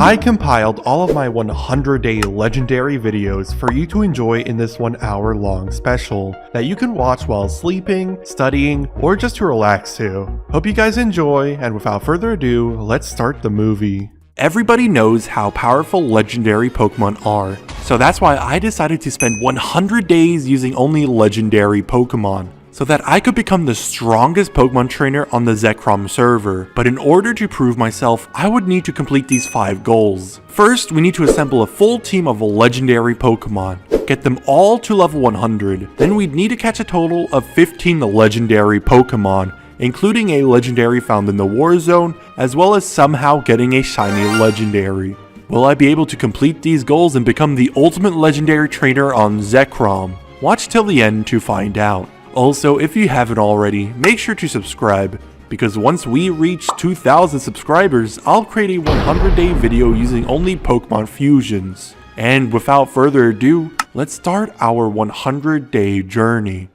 I compiled all of my 100-day legendary videos for you to enjoy in this 1 hour long special that you can watch while sleeping, studying, or just to relax to. Hope you guys enjoy, and without further ado, let's start the movie. Everybody knows how powerful legendary Pokemon are, so that's why I decided to spend 100 days using only legendary Pokemon, so that I could become the strongest Pokemon trainer on the Zekrom server. But in order to prove myself, I would need to complete these 5 goals. First, we need to assemble a full team of legendary Pokemon, get them all to level 100, then we'd need to catch a total of 15 legendary Pokemon, including a legendary found in the war zone, as well as somehow getting a shiny legendary. Will I be able to complete these goals and become the ultimate legendary trainer on Zekrom? Watch till the end to find out. Also, if you haven't already, make sure to subscribe, because once we reach 2,000 subscribers, I'll create a 100-day video using only Pokemon fusions. And without further ado, let's start our 100-day journey.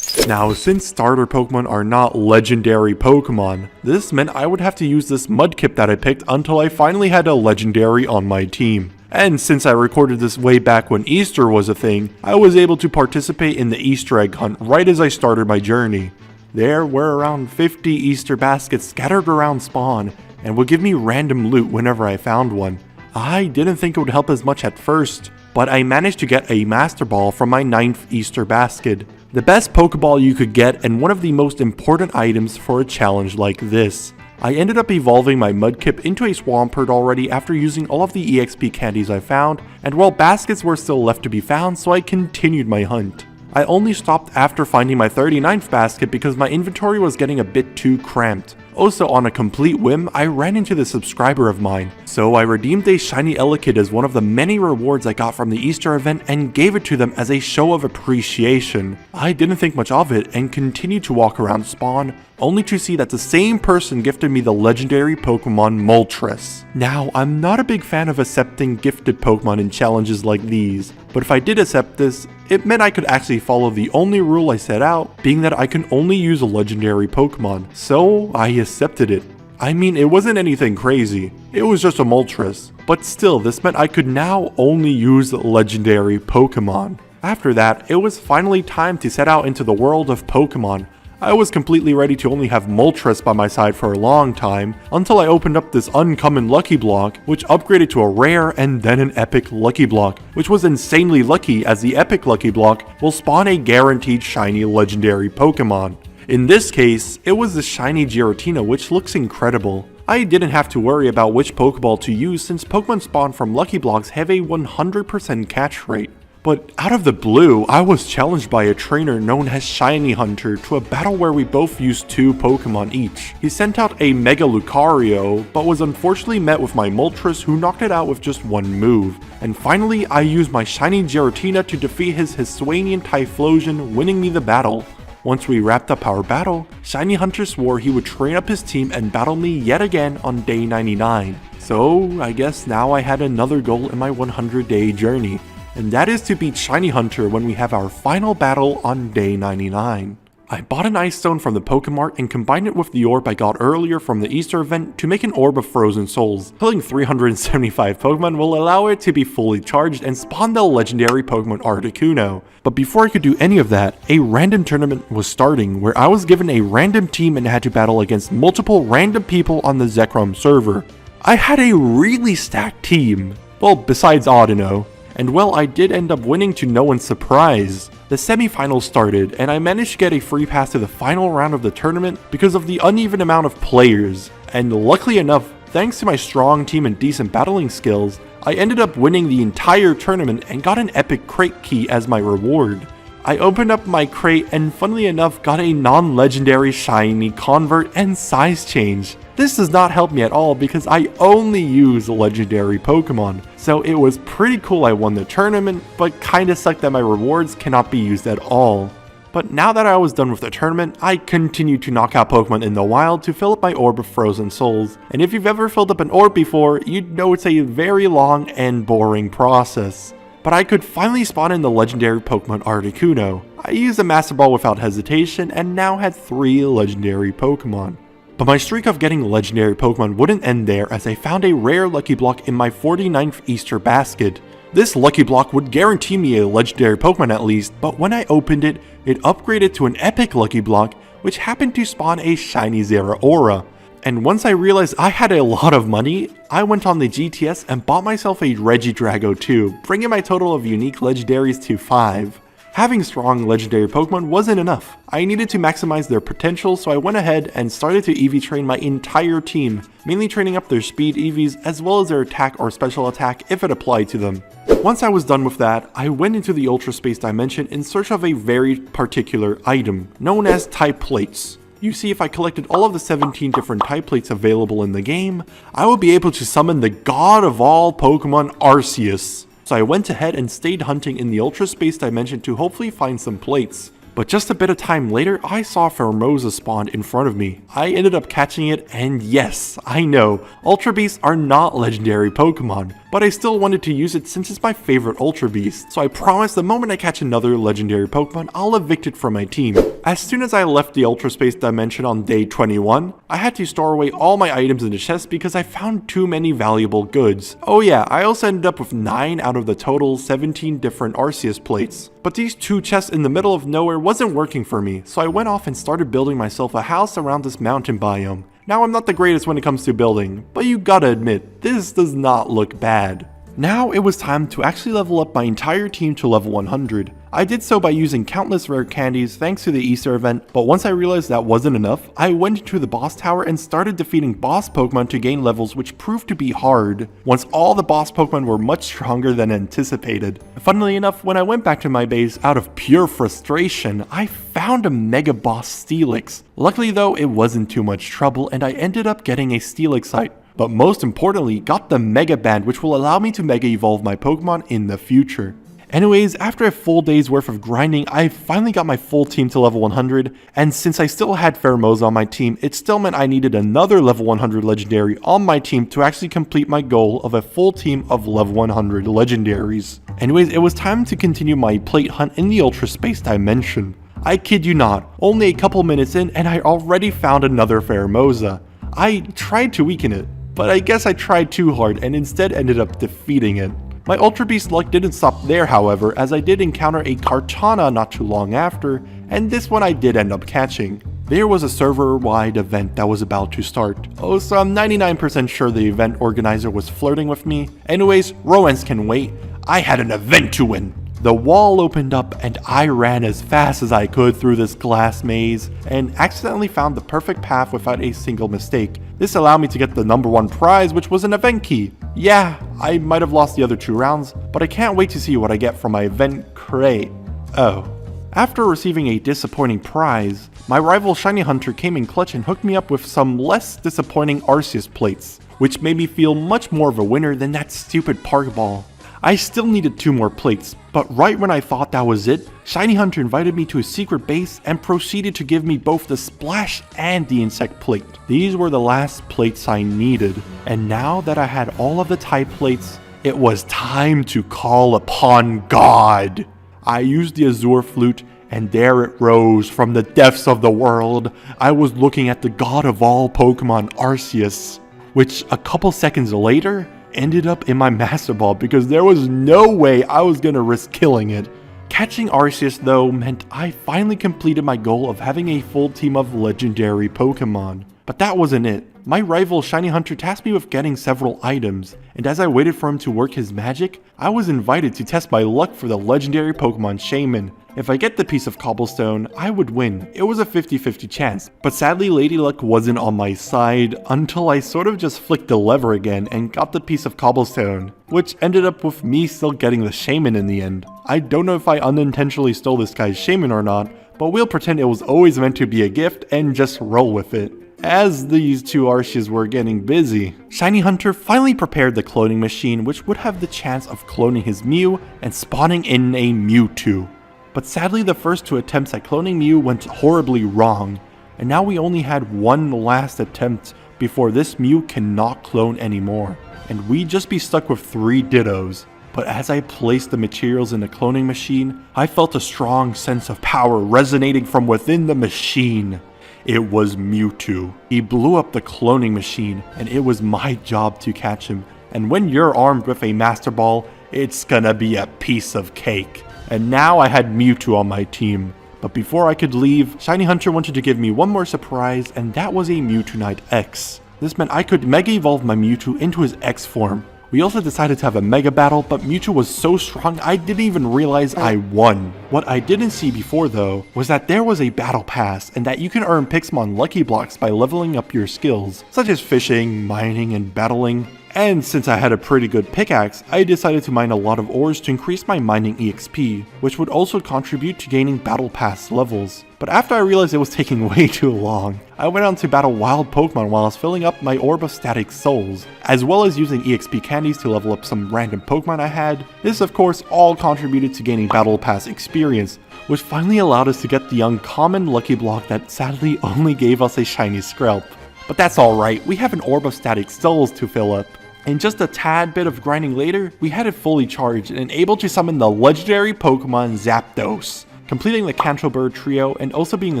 Now, since starter Pokemon are not legendary Pokemon, this meant I would have to use this Mudkip that I picked until I finally had a legendary on my team. And since I recorded this way back when Easter was a thing, I was able to participate in the Easter egg hunt right as I started my journey. There were around 50 Easter baskets scattered around spawn, and would give me random loot whenever I found one. I didn't think it would help as much at first, but I managed to get a Master Ball from my 9th Easter basket. The best Pokeball you could get and one of the most important items for a challenge like this. I ended up evolving my Mudkip into a Swampert already after using all of the EXP candies I found, and well, baskets were still left to be found, so I continued my hunt. I only stopped after finding my 39th basket because my inventory was getting a bit too cramped. Also, on a complete whim, I ran into the subscriber of mine, so I redeemed a shiny Elekid as one of the many rewards I got from the Easter event and gave it to them as a show of appreciation. I didn't think much of it and continued to walk around spawn, only to see that the same person gifted me the legendary Pokemon Moltres. Now, I'm not a big fan of accepting gifted Pokemon in challenges like these, but if I did accept this, it meant I could actually follow the only rule I set out, being that I can only use a legendary Pokemon, so I accepted it. I mean, it wasn't anything crazy, it was just a Moltres, but still, this meant I could now only use legendary Pokemon. After that, it was finally time to set out into the world of Pokemon. I was completely ready to only have Moltres by my side for a long time, until I opened up this uncommon Lucky Block, which upgraded to a rare and then an epic Lucky Block, which was insanely lucky as the epic Lucky Block will spawn a guaranteed shiny legendary Pokemon. In this case, it was the shiny Giratina, which looks incredible. I didn't have to worry about which Pokeball to use since Pokemon spawned from Lucky Blocks have a 100% catch rate. But out of the blue, I was challenged by a trainer known as Shiny Hunter to a battle where we both used 2 Pokemon each. He sent out a Mega Lucario, but was unfortunately met with my Moltres, who knocked it out with just 1 move. And finally, I used my shiny Giratina to defeat his Hisuian Typhlosion, winning me the battle. Once we wrapped up our battle, Shiny Hunter swore he would train up his team and battle me yet again on day 99. So I guess now I had another goal in my 100-day journey, and that is to beat Shiny Hunter when we have our final battle on day 99. I bought an Ice Stone from the Pokemart and combined it with the orb I got earlier from the Easter event to make an Orb of Frozen Souls. Killing 375 Pokemon will allow it to be fully charged and spawn the legendary Pokemon Articuno. But before I could do any of that, a random tournament was starting where I was given a random team and had to battle against multiple random people on the Zekrom server. I had a really stacked team. Well, besides Audino. And well, I did end up winning to no one's surprise. The semifinals started, and I managed to get a free pass to the final round of the tournament because of the uneven amount of players. And luckily enough, thanks to my strong team and decent battling skills, I ended up winning the entire tournament and got an epic crate key as my reward. I opened up my crate and funnily enough got a non-legendary shiny convert and size change. This does not help me at all because I only use legendary Pokemon, so it was pretty cool I won the tournament, but kinda sucked that my rewards cannot be used at all. But now that I was done with the tournament, I continued to knock out Pokemon in the wild to fill up my Orb of Frozen Souls, and if you've ever filled up an orb before, you'd know it's a very long and boring process. But I could finally spawn in the legendary Pokemon Articuno. I used a Master Ball without hesitation and now had 3 legendary Pokemon. But my streak of getting legendary Pokemon wouldn't end there, as I found a rare Lucky Block in my 49th Easter basket. This Lucky Block would guarantee me a legendary Pokemon at least, but when I opened it, it upgraded to an epic Lucky Block, which happened to spawn a shiny Zeraora. And once I realized I had a lot of money, I went on the GTS and bought myself a Regidrago too, bringing my total of unique legendaries to 5. Having strong legendary Pokemon wasn't enough. I needed to maximize their potential, so I went ahead and started to EV train my entire team, mainly training up their speed EVs as well as their attack or special attack if it applied to them. Once I was done with that, I went into the Ultra Space Dimension in search of a very particular item, known as type plates. You see, if I collected all of the 17 different type plates available in the game, I would be able to summon the god of all Pokemon, Arceus. So I went ahead and stayed hunting in the Ultra Space Dimension to hopefully find some plates. But just a bit of time later, I saw Pheromosa spawn in front of me. I ended up catching it, and yes, I know, Ultra Beasts are not legendary Pokemon, but I still wanted to use it since it's my favorite Ultra Beast, so I promised the moment I catch another legendary Pokemon, I'll evict it from my team. As soon as I left the Ultra Space Dimension on day 21, I had to store away all my items in the chest because I found too many valuable goods. Oh yeah, I also ended up with 9 out of the total 17 different Arceus plates. But these 2 chests in the middle of nowhere wasn't working for me, so I went off and started building myself a house around this mountain biome. Now I'm not the greatest when it comes to building, but you gotta admit, this does not look bad. Now it was time to actually level up my entire team to level 100. I did so by using countless rare candies thanks to the Easter event, but once I realized that wasn't enough, I went into the boss tower and started defeating boss Pokemon to gain levels, which proved to be hard, once all the boss Pokemon were much stronger than anticipated. Funnily enough, when I went back to my base out of pure frustration, I found a Mega Boss Steelix. Luckily though, it wasn't too much trouble and I ended up getting a Steelixite. But most importantly, got the Mega Band, which will allow me to Mega Evolve my Pokemon in the future. Anyways, after a full day's worth of grinding, I finally got my full team to level 100, and since I still had Pheromosa on my team, it still meant I needed another level 100 legendary on my team to actually complete my goal of a full team of level 100 legendaries. Anyways, it was time to continue my plate hunt in the Ultra Space Dimension. I kid you not, only a couple minutes in and I already found another Pheromosa. I tried to weaken it, but I guess I tried too hard and instead ended up defeating it. My Ultra Beast luck didn't stop there however, as I did encounter a Kartana not too long after, and this one I did end up catching. There was a server-wide event that was about to start. Oh, so I'm 99% sure the event organizer was flirting with me. Anyways, Rowan's can wait. I had an event to win. The wall opened up and I ran as fast as I could through this glass maze and accidentally found the perfect path without a single mistake. This allowed me to get the #1 prize, which was an event key. Yeah, I might have lost the other 2 rounds, but I can't wait to see what I get from my event crate. Oh. After receiving a disappointing prize, my rival Shiny Hunter came in clutch and hooked me up with some less disappointing Arceus plates, which made me feel much more of a winner than that stupid Park Ball. I still needed 2 more plates, but right when I thought that was it, Shiny Hunter invited me to his secret base and proceeded to give me both the Splash and the Insect plate. These were the last plates I needed, and now that I had all of the type plates, it was time to call upon God. I used the Azure Flute, and there it rose from the depths of the world. I was looking at the god of all Pokemon, Arceus, which a couple seconds later ended up in my Master Ball because there was no way I was gonna risk killing it. Catching Arceus though meant I finally completed my goal of having a full team of legendary Pokemon. But that wasn't it. My rival Shiny Hunter tasked me with getting several items, and as I waited for him to work his magic, I was invited to test my luck for the legendary Pokemon Shaman. If I get the piece of cobblestone, I would win. It was a 50-50 chance, but sadly Lady Luck wasn't on my side until I sort of just flicked the lever again and got the piece of cobblestone, which ended up with me still getting the Shaman in the end. I don't know if I unintentionally stole this guy's Shaman or not, but we'll pretend it was always meant to be a gift and just roll with it. As these 2 Arceus were getting busy, Shiny Hunter finally prepared the cloning machine, which would have the chance of cloning his Mew and spawning in a Mewtwo. But sadly the first 2 attempts at cloning Mew went horribly wrong, and now we only had 1 last attempt before this Mew cannot clone anymore, and we'd just be stuck with 3 Dittos. But as I placed the materials in the cloning machine, I felt a strong sense of power resonating from within the machine. It was Mewtwo. He blew up the cloning machine, and it was my job to catch him. And when you're armed with a Master Ball, it's gonna be a piece of cake. And now I had Mewtwo on my team. But before I could leave, Shiny Hunter wanted to give me one more surprise, and that was a Mewtwo Knight X. This meant I could Mega Evolve my Mewtwo into his X form. We also decided to have a Mega Battle, but Mewtwo was so strong I didn't even realize I won. What I didn't see before though, was that there was a Battle Pass, and that you can earn Pixelmon Lucky Blocks by leveling up your skills, such as fishing, mining, and battling. And since I had a pretty good pickaxe, I decided to mine a lot of ores to increase my mining EXP, which would also contribute to gaining Battle Pass levels. But after I realized it was taking way too long, I went on to battle wild Pokemon while I was filling up my Orb of Static Souls, as well as using EXP candies to level up some random Pokemon I had. This of course all contributed to gaining Battle Pass experience, which finally allowed us to get the uncommon Lucky Block that sadly only gave us a shiny Skrelp. But that's alright, we have an Orb of Static Souls to fill up. And just a tad bit of grinding later, we had it fully charged and able to summon the legendary Pokemon Zapdos, completing the Canto Bird trio and also being the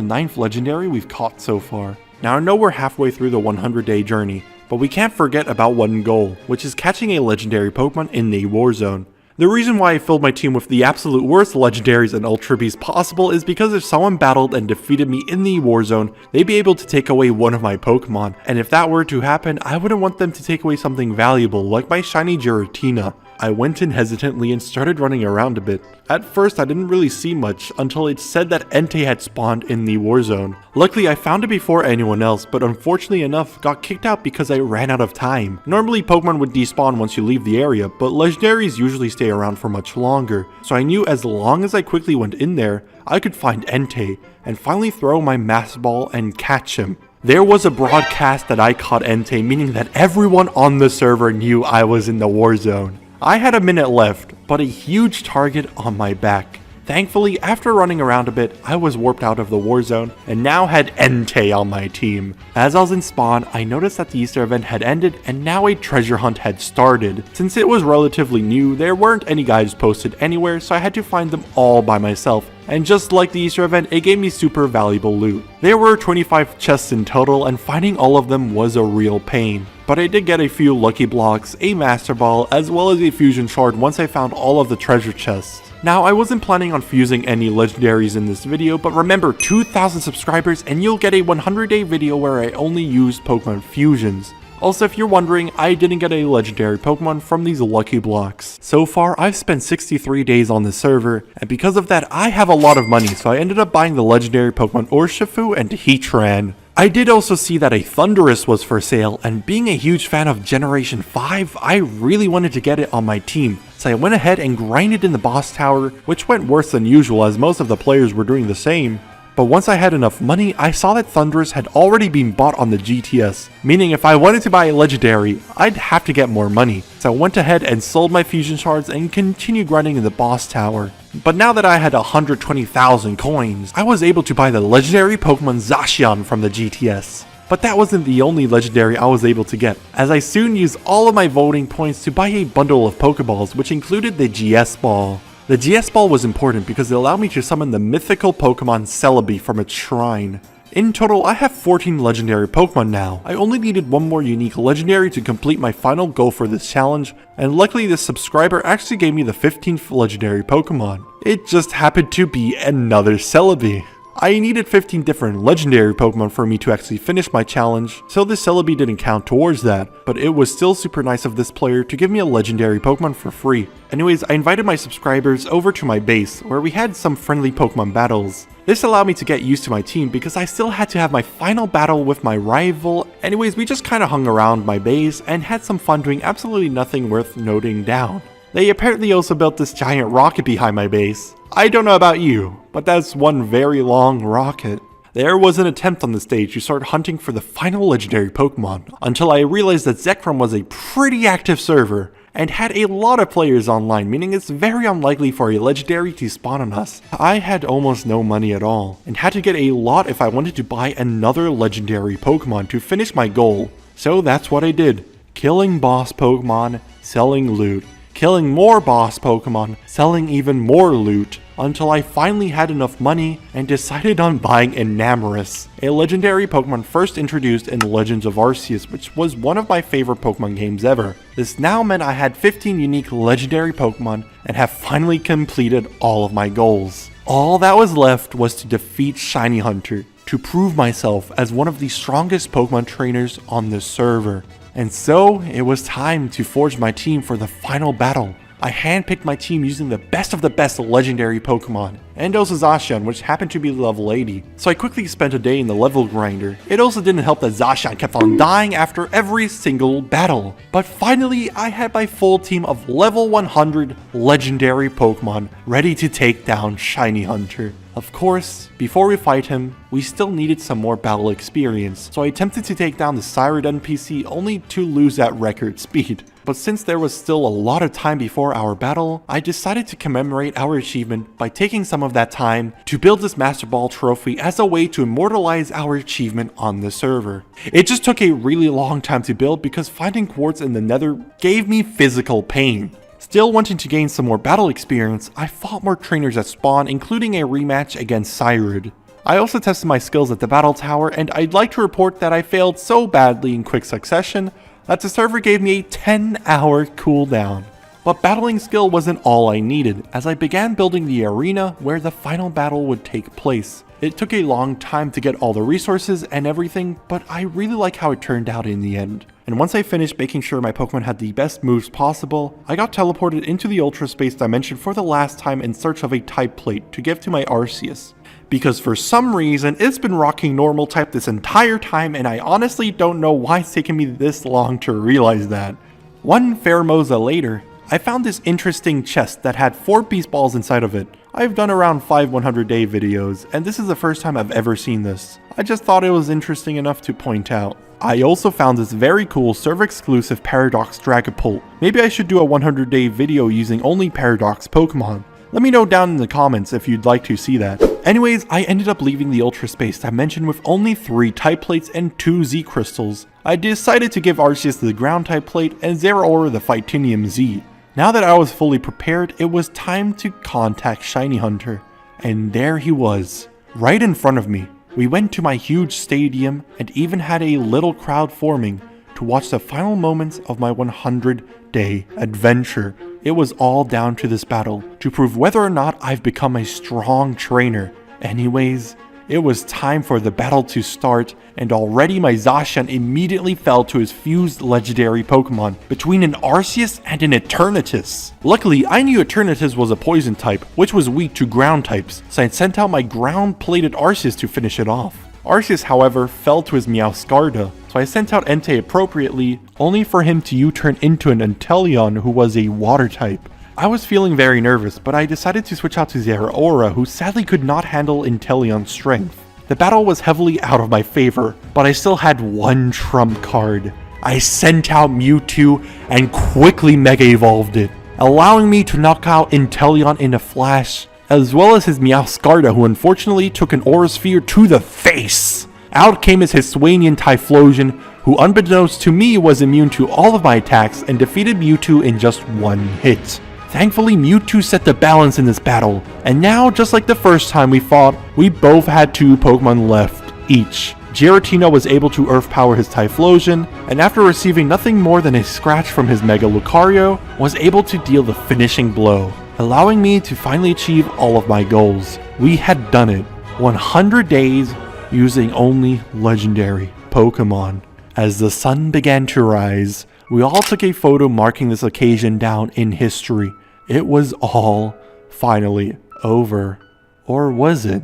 9th legendary we've caught so far. Now I know we're halfway through the 100-day journey, but we can't forget about one goal, which is catching a legendary Pokemon in the Warzone. The reason why I filled my team with the absolute worst legendaries and Ultra Beasts possible is because if someone battled and defeated me in the Warzone, they'd be able to take away one of my Pokemon, and if that were to happen, I wouldn't want them to take away something valuable like my shiny Giratina. I went in hesitantly and started running around a bit. At first I didn't really see much until it said that Entei had spawned in the Warzone. Luckily I found it before anyone else, but unfortunately enough got kicked out because I ran out of time. Normally Pokemon would despawn once you leave the area, but legendaries usually stay around for much longer, so I knew as long as I quickly went in there, I could find Entei and finally throw my Master Ball and catch him. There was a broadcast that I caught Entei, meaning that everyone on the server knew I was in the Warzone. I had a minute left, but a huge target on my back. Thankfully, after running around a bit, I was warped out of the Warzone and now had Entei on my team. As I was in spawn, I noticed that the Easter event had ended and now a treasure hunt had started. Since it was relatively new, there weren't any guides posted anywhere, so I had to find them all by myself. And just like the Easter event, it gave me super valuable loot. There were 25 chests in total, and finding all of them was a real pain. But I did get a few Lucky Blocks, a Master Ball, as well as a Fusion Shard once I found all of the treasure chests. Now, I wasn't planning on fusing any legendaries in this video, but remember 2,000 subscribers and you'll get a 100-day video where I only used Pokemon fusions. Also, if you're wondering, I didn't get a legendary Pokemon from these Lucky Blocks. So far, I've spent 63 days on the server, and because of that, I have a lot of money, so I ended up buying the legendary Pokemon Urshifu and Heatran. I did also see that a Thundurus was for sale, and being a huge fan of Generation 5, I really wanted to get it on my team. So I went ahead and grinded in the boss tower, which went worse than usual as most of the players were doing the same. But once I had enough money, I saw that Thundurus had already been bought on the GTS, meaning if I wanted to buy a legendary, I'd have to get more money. So I went ahead and sold my fusion shards and continued grinding in the boss tower. But now that I had 120,000 coins, I was able to buy the legendary Pokemon Zacian from the GTS. But that wasn't the only legendary I was able to get, as I soon used all of my voting points to buy a bundle of Pokeballs, which included the GS Ball. The GS Ball was important because it allowed me to summon the mythical Pokemon Celebi from its shrine. In total, I have 14 legendary Pokemon now. I only needed one more unique legendary to complete my final goal for this challenge, and luckily this subscriber actually gave me the 15th legendary Pokemon. It just happened to be another Celebi. I needed 15 different legendary Pokemon for me to actually finish my challenge, so this Celebi didn't count towards that, but it was still super nice of this player to give me a legendary Pokemon for free. Anyways, I invited my subscribers over to my base, where we had some friendly Pokemon battles. This allowed me to get used to my team because I still had to have my final battle with my rival. Anyways, we just kinda hung around my base and had some fun doing absolutely nothing worth noting down. They apparently also built this giant rocket behind my base. I don't know about you, but that's one very long rocket. There was an attempt on the stage to start hunting for the final legendary Pokemon, until I realized that Zekrom was a pretty active server, and had a lot of players online, meaning it's very unlikely for a legendary to spawn on us. I had almost no money at all, and had to get a lot if I wanted to buy another legendary Pokemon to finish my goal. So that's what I did. Killing boss Pokemon, selling loot, killing more boss Pokemon, selling even more loot, until I finally had enough money and decided on buying Enamorus, a legendary Pokemon first introduced in Legends of Arceus, which was one of my favorite Pokemon games ever. This now meant I had 15 unique legendary Pokemon and have finally completed all of my goals. All that was left was to defeat Shiny Hunter, to prove myself as one of the strongest Pokemon trainers on this server. And so, it was time to forge my team for the final battle. I handpicked my team using the best of the best legendary Pokemon, and also Zacian, which happened to be level 80. So I quickly spent a day in the level grinder. It also didn't help that Zacian kept on dying after every single battle. But finally, I had my full team of level 100 legendary Pokemon ready to take down Shiny Hunter. Of course, before we fight him, we still needed some more battle experience, so I attempted to take down the Cyrud NPC only to lose at record speed. But since there was still a lot of time before our battle, I decided to commemorate our achievement by taking some of that time to build this Master Ball trophy as a way to immortalize our achievement on the server. It just took a really long time to build because finding quartz in the Nether gave me physical pain. Still wanting to gain some more battle experience, I fought more trainers at spawn, including a rematch against Cyrud. I also tested my skills at the battle tower, and I'd like to report that I failed so badly in quick succession that the server gave me a 10-hour cooldown. But battling skill wasn't all I needed, as I began building the arena where the final battle would take place. It took a long time to get all the resources and everything, but I really like how it turned out in the end. And once I finished making sure my Pokemon had the best moves possible, I got teleported into the Ultra Space Dimension for the last time in search of a type plate to give to my Arceus. Because for some reason, it's been rocking normal type this entire time, and I honestly don't know why it's taken me this long to realize that. One Pheromosa later, I found this interesting chest that had 4 Beast Balls inside of it. I've done around 5 100-day videos, and this is the first time I've ever seen this. I just thought it was interesting enough to point out. I also found this very cool server-exclusive Paradox Dragapult. Maybe I should do a 100-day video using only Paradox Pokemon. Let me know down in the comments if you'd like to see that. Anyways, I ended up leaving the Ultra Space Dimension with only 3 type plates and 2 Z crystals. I decided to give Arceus the ground type plate and Zeraora the Phytinium Z. Now that I was fully prepared, it was time to contact Shiny Hunter. And there he was, right in front of me. We went to my huge stadium and even had a little crowd forming to watch the final moments of my 100-day adventure. It was all down to this battle to prove whether or not I've become a strong trainer. Anyways, it was time for the battle to start, and already my Zacian immediately fell to his fused legendary Pokemon between an Arceus and an Eternatus. Luckily, I knew Eternatus was a poison type, which was weak to ground types, so I sent out my ground-plated Arceus to finish it off. Arceus, however, fell to his Meowscarda, so I sent out Entei appropriately, only for him to U-turn into an Inteleon who was a water type. I was feeling very nervous, but I decided to switch out to Zeraora, who sadly could not handle Inteleon's strength. The battle was heavily out of my favor, but I still had one trump card. I sent out Mewtwo and quickly Mega Evolved it, allowing me to knock out Inteleon in a flash, as well as his Meowscarda, who unfortunately took an Aura Sphere to the face. Out came his Hisuian Typhlosion, who unbeknownst to me was immune to all of my attacks and defeated Mewtwo in just one hit. Thankfully, Mewtwo set the balance in this battle, and now, just like the first time we fought, we both had 2 Pokemon left each. Giratina was able to Earth Power his Typhlosion, and after receiving nothing more than a scratch from his Mega Lucario, was able to deal the finishing blow, allowing me to finally achieve all of my goals. We had done it. 100 days using only legendary Pokemon. As the sun began to rise, we all took a photo marking this occasion down in history. It was all finally over. Or was it?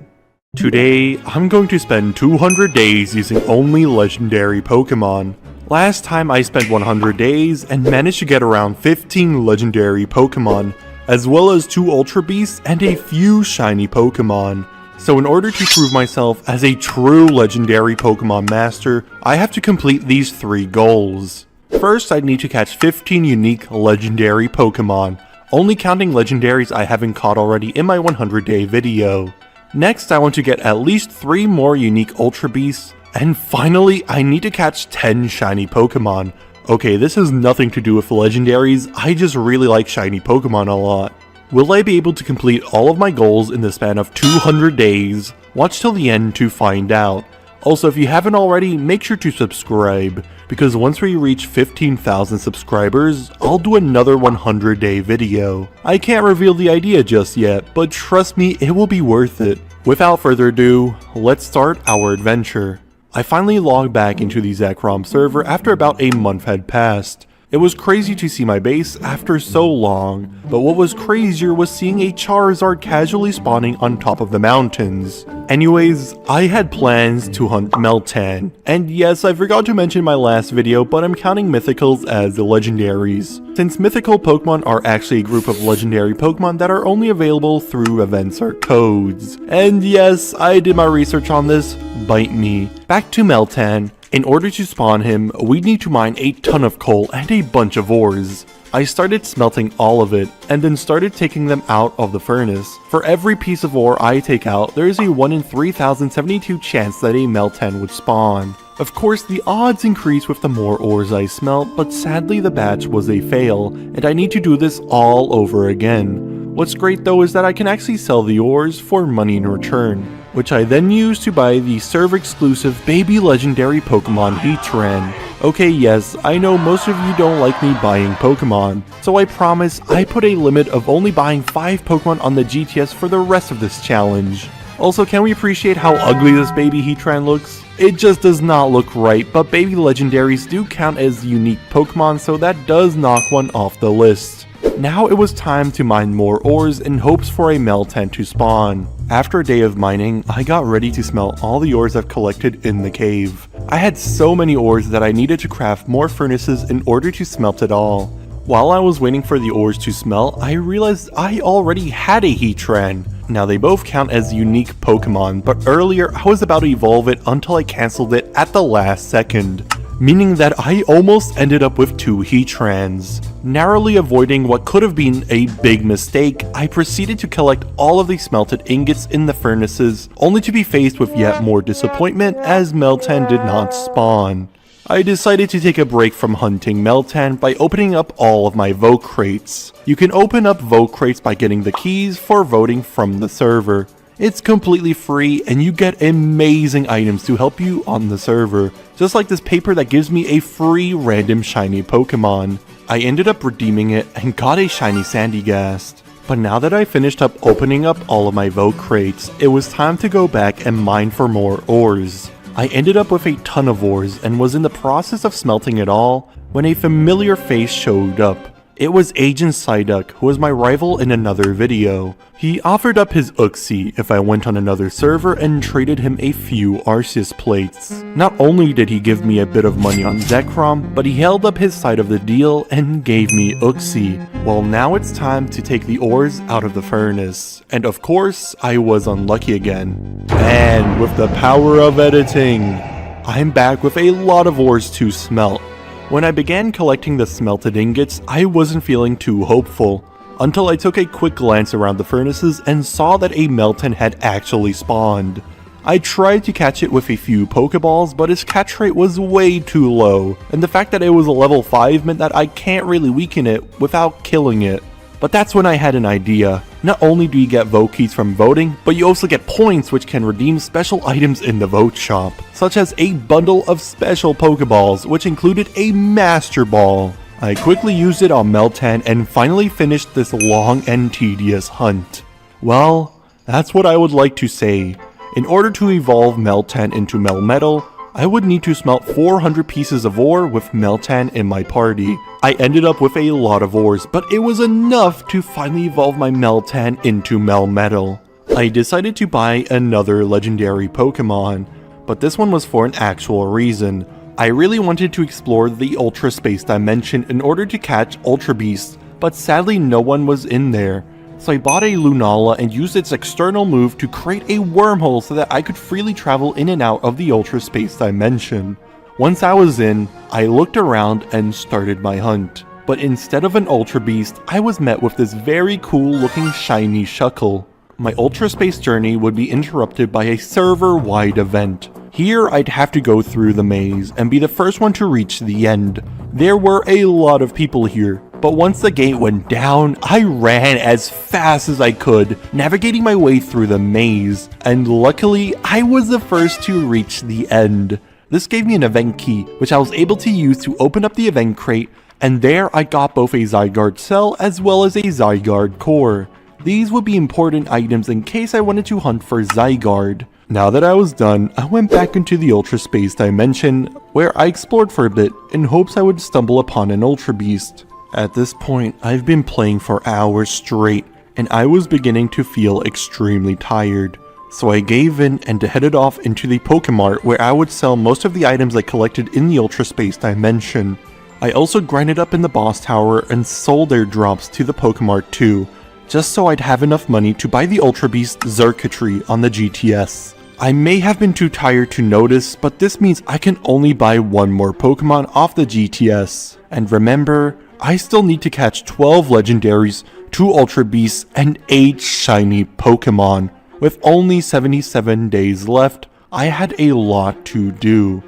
Today, I'm going to spend 200 days using only legendary Pokemon. Last time I spent 100 days and managed to get around 15 legendary Pokemon, as well as 2 Ultra Beasts and a few shiny Pokemon. So in order to prove myself as a true legendary Pokemon master, I have to complete these 3 goals. First, I'd need to catch 15 unique legendary Pokemon, only counting legendaries I haven't caught already in my 100-day video. Next, I want to get at least 3 more unique Ultra Beasts, and finally, I need to catch 10 shiny Pokemon. Okay, this has nothing to do with legendaries, I just really like shiny Pokemon a lot. Will I be able to complete all of my goals in the span of 200 days? Watch till the end to find out. Also, if you haven't already, make sure to subscribe, because once we reach 15,000 subscribers, I'll do another 100-day video. I can't reveal the idea just yet, but trust me, it will be worth it. Without further ado, let's start our adventure. I finally logged back into the Zekrom server after about a month had passed. It was crazy to see my base after so long, but what was crazier was seeing a Charizard casually spawning on top of the mountains. Anyways, I had plans to hunt Meltan, and yes, I forgot to mention in my last video, but I'm counting mythicals as the legendaries, since mythical Pokemon are actually a group of legendary Pokemon that are only available through events or codes. And yes, I did my research on this, bite me. Back to Meltan. In order to spawn him, we'd need to mine a ton of coal and a bunch of ores. I started smelting all of it, and then started taking them out of the furnace. For every piece of ore I take out, there is a 1 in 3072 chance that a Meltan would spawn. Of course, the odds increase with the more ores I smelt, but sadly the batch was a fail, and I need to do this all over again. What's great though is that I can actually sell the ores for money in return, which I then use to buy the server-exclusive baby legendary Pokemon Heatran. Okay, yes, I know most of you don't like me buying Pokemon, so I promise I put a limit of only buying 5 Pokemon on the GTS for the rest of this challenge. Also, can we appreciate how ugly this baby Heatran looks? It just does not look right, but baby legendaries do count as unique Pokemon, so that does knock one off the list. Now it was time to mine more ores in hopes for a Meltan to spawn. After a day of mining, I got ready to smelt all the ores I've collected in the cave. I had so many ores that I needed to craft more furnaces in order to smelt it all. While I was waiting for the ores to smelt, I realized I already had a Heatran. Now they both count as unique Pokemon, but earlier I was about to evolve it until I cancelled it at the last second, meaning that I almost ended up with 2 Heatrans. Narrowly avoiding what could have been a big mistake, I proceeded to collect all of the smelted ingots in the furnaces, only to be faced with yet more disappointment as Meltan did not spawn. I decided to take a break from hunting Meltan by opening up all of my vote crates. You can open up vote crates by getting the keys for voting from the server. It's completely free and you get amazing items to help you on the server, just like this paper that gives me a free random shiny Pokemon. I ended up redeeming it and got a shiny Sandygast. But now that I finished up opening up all of my vote crates, it was time to go back and mine for more ores. I ended up with a ton of ores and was in the process of smelting it all when a familiar face showed up. It was Agent Psyduck, who was my rival in another video. He offered up his Uxie if I went on another server and traded him a few Arceus plates. Not only did he give me a bit of money on Zekrom, but he held up his side of the deal and gave me Uxie. Well, now it's time to take the ores out of the furnace. And of course, I was unlucky again. And with the power of editing, I'm back with a lot of ores to smelt. When I began collecting the smelted ingots, I wasn't feeling too hopeful, until I took a quick glance around the furnaces and saw that a Meltan had actually spawned. I tried to catch it with a few Pokeballs, but its catch rate was way too low, and the fact that it was a level 5 meant that I can't really weaken it without killing it. But that's when I had an idea. Not only do you get vote keys from voting, but you also get points which can redeem special items in the vote shop, such as a bundle of special Pokeballs, which included a Master Ball. I quickly used it on Meltan and finally finished this long and tedious hunt. Well, that's what I would like to say. In order to evolve Meltan into Melmetal, I would need to smelt 400 pieces of ore with Meltan in my party. I ended up with a lot of ores, but it was enough to finally evolve my Meltan into Melmetal. I decided to buy another legendary Pokemon, but this one was for an actual reason. I really wanted to explore the Ultra Space Dimension in order to catch Ultra Beasts, but sadly no one was in there. So I bought a Lunala and used its external move to create a wormhole so that I could freely travel in and out of the Ultra Space Dimension. Once I was in, I looked around and started my hunt. But instead of an Ultra Beast, I was met with this very cool looking shiny Shuckle. my Ultra Space journey would be interrupted by a server-wide event. Here, I'd have to go through the maze and be the first one to reach the end. There were a lot of people here, but once the gate went down, I ran as fast as I could, navigating my way through the maze, and luckily, I was the first to reach the end. This gave me an event key, which I was able to use to open up the event crate, and there I got both a Zygarde cell as well as a Zygarde core. These would be important items in case I wanted to hunt for Zygarde. Now that I was done, I went back into the Ultra Space dimension, where I explored for a bit in hopes I would stumble upon an Ultra Beast. At this point, I've been playing for hours straight, and I was beginning to feel extremely tired. So I gave in and headed off into the Pokemart where I would sell most of the items I collected in the Ultra Space dimension. I also grinded up in the boss tower and sold their drops to the Pokemart too, just so I'd have enough money to buy the Ultra Beast circuitry on the GTS. I may have been too tired to notice, but this means I can only buy one more Pokemon off the GTS. And remember, I still need to catch 12 legendaries, 2 Ultra Beasts, and 8 shiny Pokemon. With only 77 days left, I had a lot to do.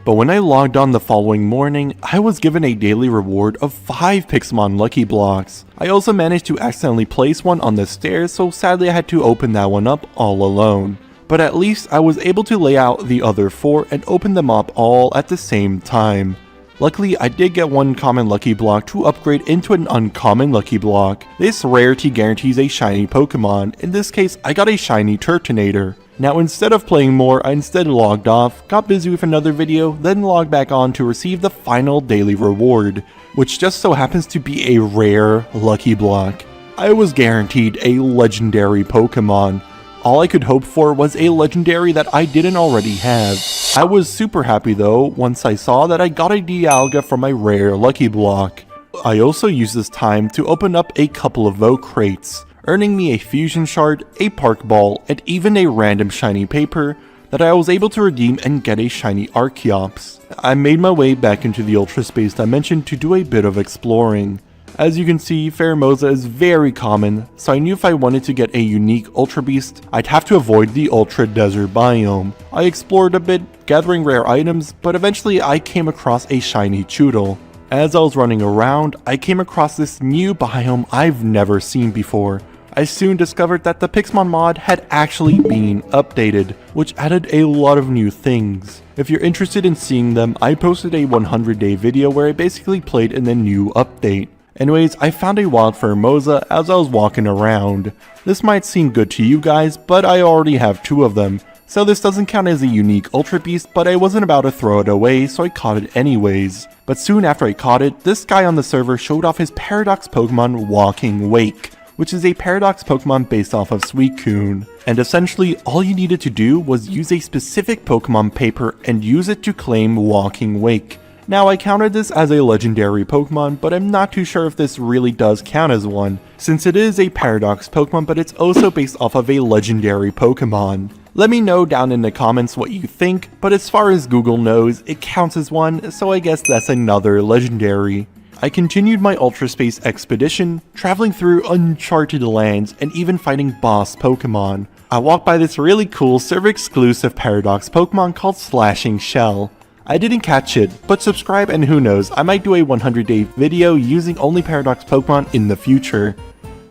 But when I logged on the following morning, I was given a daily reward of 5 Pixelmon Lucky Blocks. I also managed to accidentally place one on the stairs, so sadly I had to open that one up all alone. But at least I was able to lay out the other 4 and open them up all at the same time. Luckily, I did get one common Lucky Block to upgrade into an uncommon Lucky Block. This rarity guarantees a shiny Pokemon. In this case, I got a shiny Turtonator. Now instead of playing more, I instead logged off, got busy with another video, then logged back on to receive the final daily reward, which just so happens to be a rare Lucky Block. I was guaranteed a legendary Pokemon. All I could hope for was a legendary that I didn't already have. I was super happy though once I saw that I got a Dialga from my rare Lucky Block. I also used this time to open up a couple of Vote crates, earning me a Fusion Shard, a Park Ball, and even a random shiny paper that I was able to redeem and get a shiny Archeops. I made my way back into the Ultra Space dimension to do a bit of exploring. As you can see, Pheromosa is very common, so I knew if I wanted to get a unique Ultra Beast, I'd have to avoid the Ultra Desert biome. I explored a bit, gathering rare items, but eventually I came across a shiny Choodle. As I was running around, I came across this new biome I've never seen before. I soon discovered that the Pixelmon mod had actually been updated, which added a lot of new things. If you're interested in seeing them, I posted a 100-day video where I basically played in the new update. Anyways, I found a wild Pheromosa as I was walking around. This might seem good to you guys, but I already have 2 of them, so this doesn't count as a unique Ultra Beast, but I wasn't about to throw it away, so I caught it anyways. But soon after I caught it, this guy on the server showed off his Paradox Pokemon Walking Wake, which is a Paradox Pokemon based off of Suicune. And essentially, all you needed to do was use a specific Pokemon paper and use it to claim Walking Wake. Now I counted this as a legendary Pokemon, but I'm not too sure if this really does count as one, since it is a Paradox Pokemon but it's also based off of a legendary Pokemon. Let me know down in the comments what you think, but as far as Google knows, it counts as one, so I guess that's another legendary. I continued my Ultra Space expedition, traveling through uncharted lands and even fighting boss Pokemon. I walked by this really cool server exclusive Paradox Pokemon called Slashing Shell. I didn't catch it, but subscribe and who knows, I might do a 100-day video using only Paradox Pokemon in the future.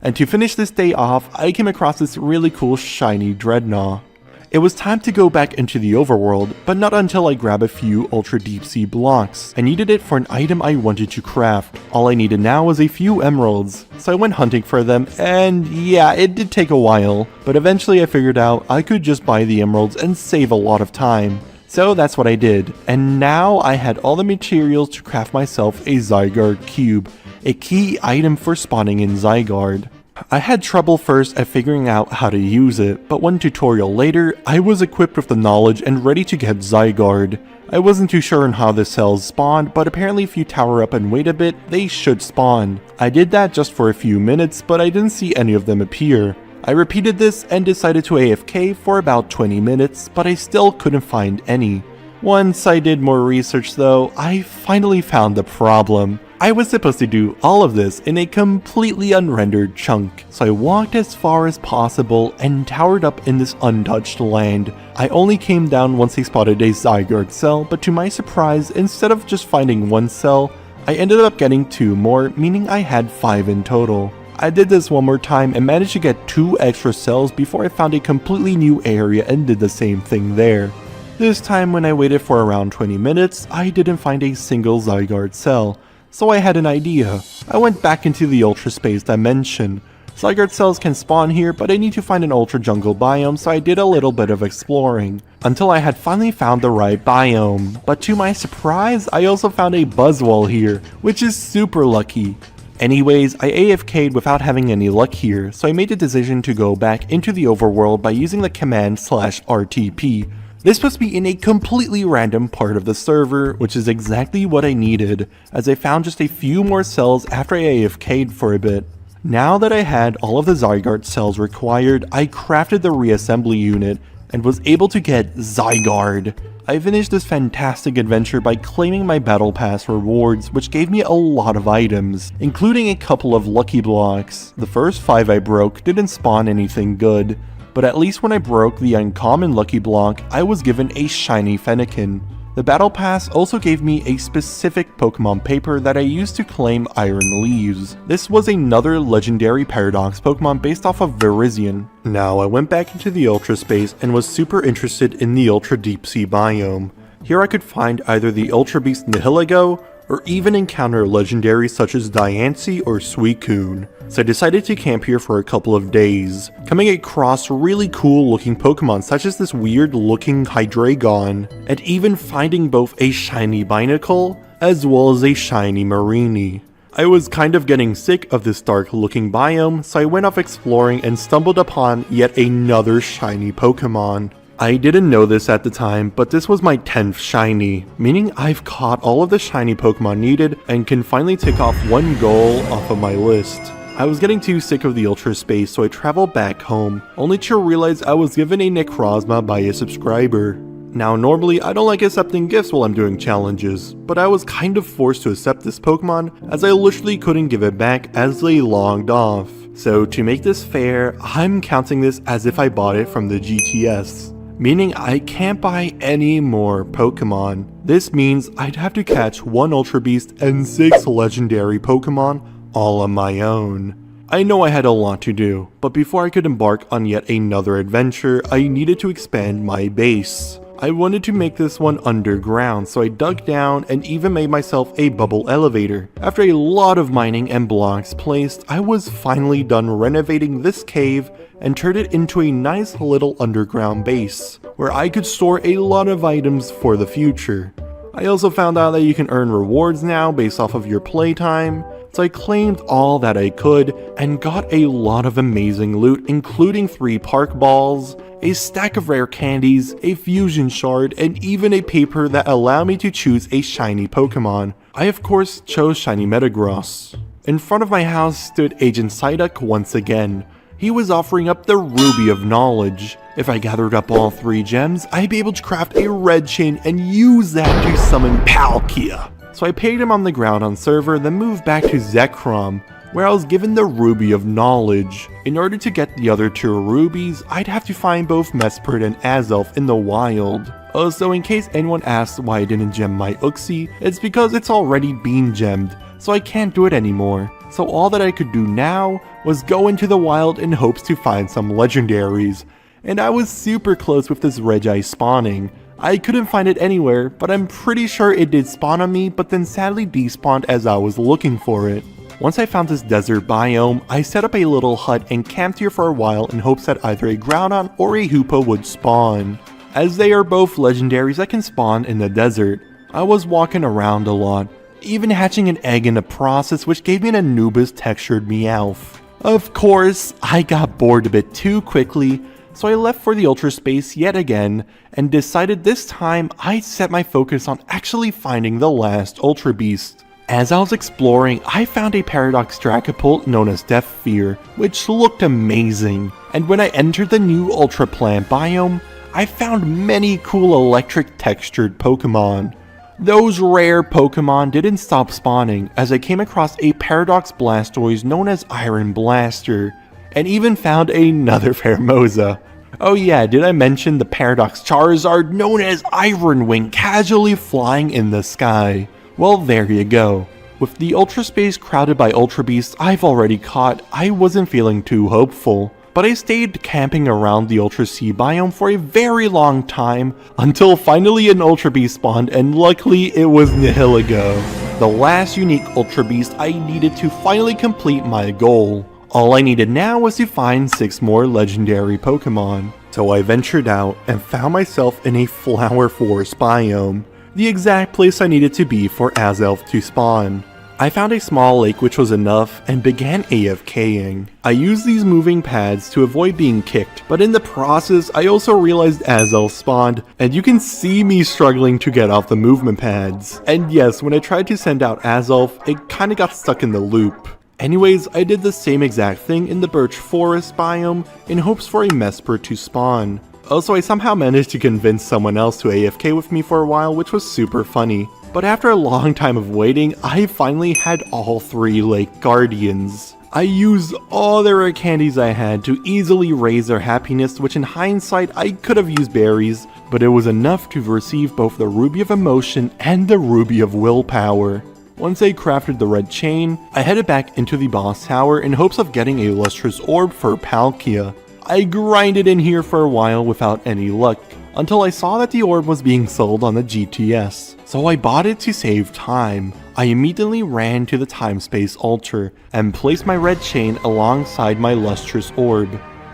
And to finish this day off, I came across this really cool shiny Dreadnought. It was time to go back into the overworld, but not until I grabbed a few Ultra Deep Sea blocks. I needed it for an item I wanted to craft. All I needed now was a few emeralds, so I went hunting for them, and yeah, it did take a while, but eventually I figured out I could just buy the emeralds and save a lot of time. So that's what I did, and now I had all the materials to craft myself a Zygarde Cube, a key item for spawning in Zygarde. I had trouble first at figuring out how to use it, but one tutorial later, I was equipped with the knowledge and ready to get Zygarde. I wasn't too sure on how the cells spawned, but apparently if you tower up and wait a bit, they should spawn. I did that just for a few minutes, but I didn't see any of them appear. I repeated this and decided to AFK for about 20 minutes, but I still couldn't find any. Once I did more research though, I finally found the problem. I was supposed to do all of this in a completely unrendered chunk, so I walked as far as possible and towered up in this untouched land. I only came down once I spotted a Zygarde cell, but to my surprise, instead of just finding one cell, I ended up getting 2 more, meaning I had 5 in total. I did this one more time and managed to get 2 extra cells before I found a completely new area and did the same thing there. This time when I waited for around 20 minutes, I didn't find a single Zygarde cell. So I had an idea. I went back into the Ultra Space dimension. Zygarde cells can spawn here, but I need to find an Ultra Jungle biome, so I did a little bit of exploring, until I had finally found the right biome. But to my surprise, I also found a Buzzwole here, which is super lucky. Anyways, I AFK'd without having any luck here, so I made the decision to go back into the overworld by using the command /RTP. This puts me in a completely random part of the server, which is exactly what I needed, as I found just a few more cells after I AFK'd for a bit. Now that I had all of the Zygarde cells required, I crafted the reassembly unit, and was able to get Zygarde. I finished this fantastic adventure by claiming my Battle Pass rewards, which gave me a lot of items, including a couple of lucky blocks. The first 5 I broke didn't spawn anything good, but at least when I broke the uncommon lucky block, I was given a shiny Fennekin. The Battle Pass also gave me a specific Pokemon paper that I used to claim Iron Leaves. This was another legendary Paradox Pokemon based off of Virizion. Now I went back into the Ultra Space and was super interested in the Ultra Deep Sea biome. Here I could find either the Ultra Beast Nihilego, or even encounter legendaries such as Diancie or Suicune. So I decided to camp here for a couple of days, coming across really cool looking Pokemon such as this weird looking Hydreigon, and even finding both a shiny Binacle as well as a shiny Mareanie. I was kind of getting sick of this dark looking biome, so I went off exploring and stumbled upon yet another shiny Pokemon. I didn't know this at the time, but this was my 10th shiny, meaning I've caught all of the shiny Pokemon needed and can finally tick off one goal off of my list. I was getting too sick of the Ultra Space, so I traveled back home, only to realize I was given a Necrozma by a subscriber. Now normally I don't like accepting gifts while I'm doing challenges, but I was kind of forced to accept this Pokemon as I literally couldn't give it back as they logged off. So to make this fair, I'm counting this as if I bought it from the GTS. Meaning I can't buy any more Pokemon. This means I'd have to catch 1 Ultra Beast and 6 legendary Pokemon all on my own. I know I had a lot to do, but before I could embark on yet another adventure, I needed to expand my base. I wanted to make this one underground, so I dug down and even made myself a bubble elevator. After a lot of mining and blocks placed, I was finally done renovating this cave and turned it into a nice little underground base, where I could store a lot of items for the future. I also found out that you can earn rewards now based off of your playtime, so I claimed all that I could and got a lot of amazing loot, including 3 park balls, a stack of rare candies, a fusion shard, and even a paper that allowed me to choose a shiny Pokemon. I of course chose shiny Metagross. In front of my house stood Agent Psyduck once again. He was offering up the Ruby of Knowledge. If I gathered up all 3 gems, I'd be able to craft a red chain and use that to summon Palkia. So I paid him on the ground on server, then moved back to Zekrom, where I was given the Ruby of Knowledge. In order to get the other 2 rubies, I'd have to find both Mesprit and Azelf in the wild. Also, in case anyone asks why I didn't gem my Uxie, it's because it's already been gemmed, so I can't do it anymore. So all that I could do now was go into the wild in hopes to find some legendaries. And I was super close with this Reggie spawning. I couldn't find it anywhere, but I'm pretty sure it did spawn on me, but then sadly despawned as I was looking for it. Once I found this desert biome, I set up a little hut and camped here for a while in hopes that either a Groudon or a Hoopa would spawn, as they are both legendaries that can spawn in the desert. I was walking around a lot, even hatching an egg in the process, which gave me an Anubis textured Meowth. Of course, I got bored a bit too quickly, so I left for the Ultra Space yet again, and decided this time I'd set my focus on actually finding the last Ultra Beast. As I was exploring, I found a Paradox Dracopult known as Death Fear, which looked amazing, and when I entered the new Ultra Plant biome, I found many cool electric textured Pokemon. Those rare Pokemon didn't stop spawning as I came across a Paradox Blastoise known as Iron Blaster, and even found another Pheromosa. Oh yeah, did I mention the Paradox Charizard known as Iron Wing casually flying in the sky? Well, there you go. With the Ultra Space crowded by Ultra Beasts I've already caught, I wasn't feeling too hopeful. But I stayed camping around the Ultra Sea biome for a very long time, until finally an Ultra Beast spawned, and luckily it was Nihilego, the last unique Ultra Beast I needed to finally complete my goal. All I needed now was to find 6 more legendary Pokemon. So I ventured out and found myself in a Flower Forest biome, the exact place I needed to be for Azelf to spawn. I found a small lake which was enough and began AFKing. I used these moving pads to avoid being kicked, but in the process I also realized Azelf spawned, and you can see me struggling to get off the movement pads. And yes, when I tried to send out Azelf, it kinda got stuck in the loop. Anyways, I did the same exact thing in the Birch Forest biome in hopes for a Mesprit to spawn. Also, I somehow managed to convince someone else to AFK with me for a while, which was super funny. But after a long time of waiting, I finally had all 3 Lake Guardians. I used all the rare candies I had to easily raise their happiness, which in hindsight I could have used berries, but it was enough to receive both the Ruby of Emotion and the Ruby of Willpower. Once I crafted the red chain, I headed back into the boss tower in hopes of getting a lustrous orb for Palkia. I grinded in here for a while without any luck, until I saw that the orb was being sold on the GTS, so I bought it to save time. I immediately ran to the time-space altar and placed my red chain alongside my lustrous orb.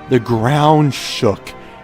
The ground shook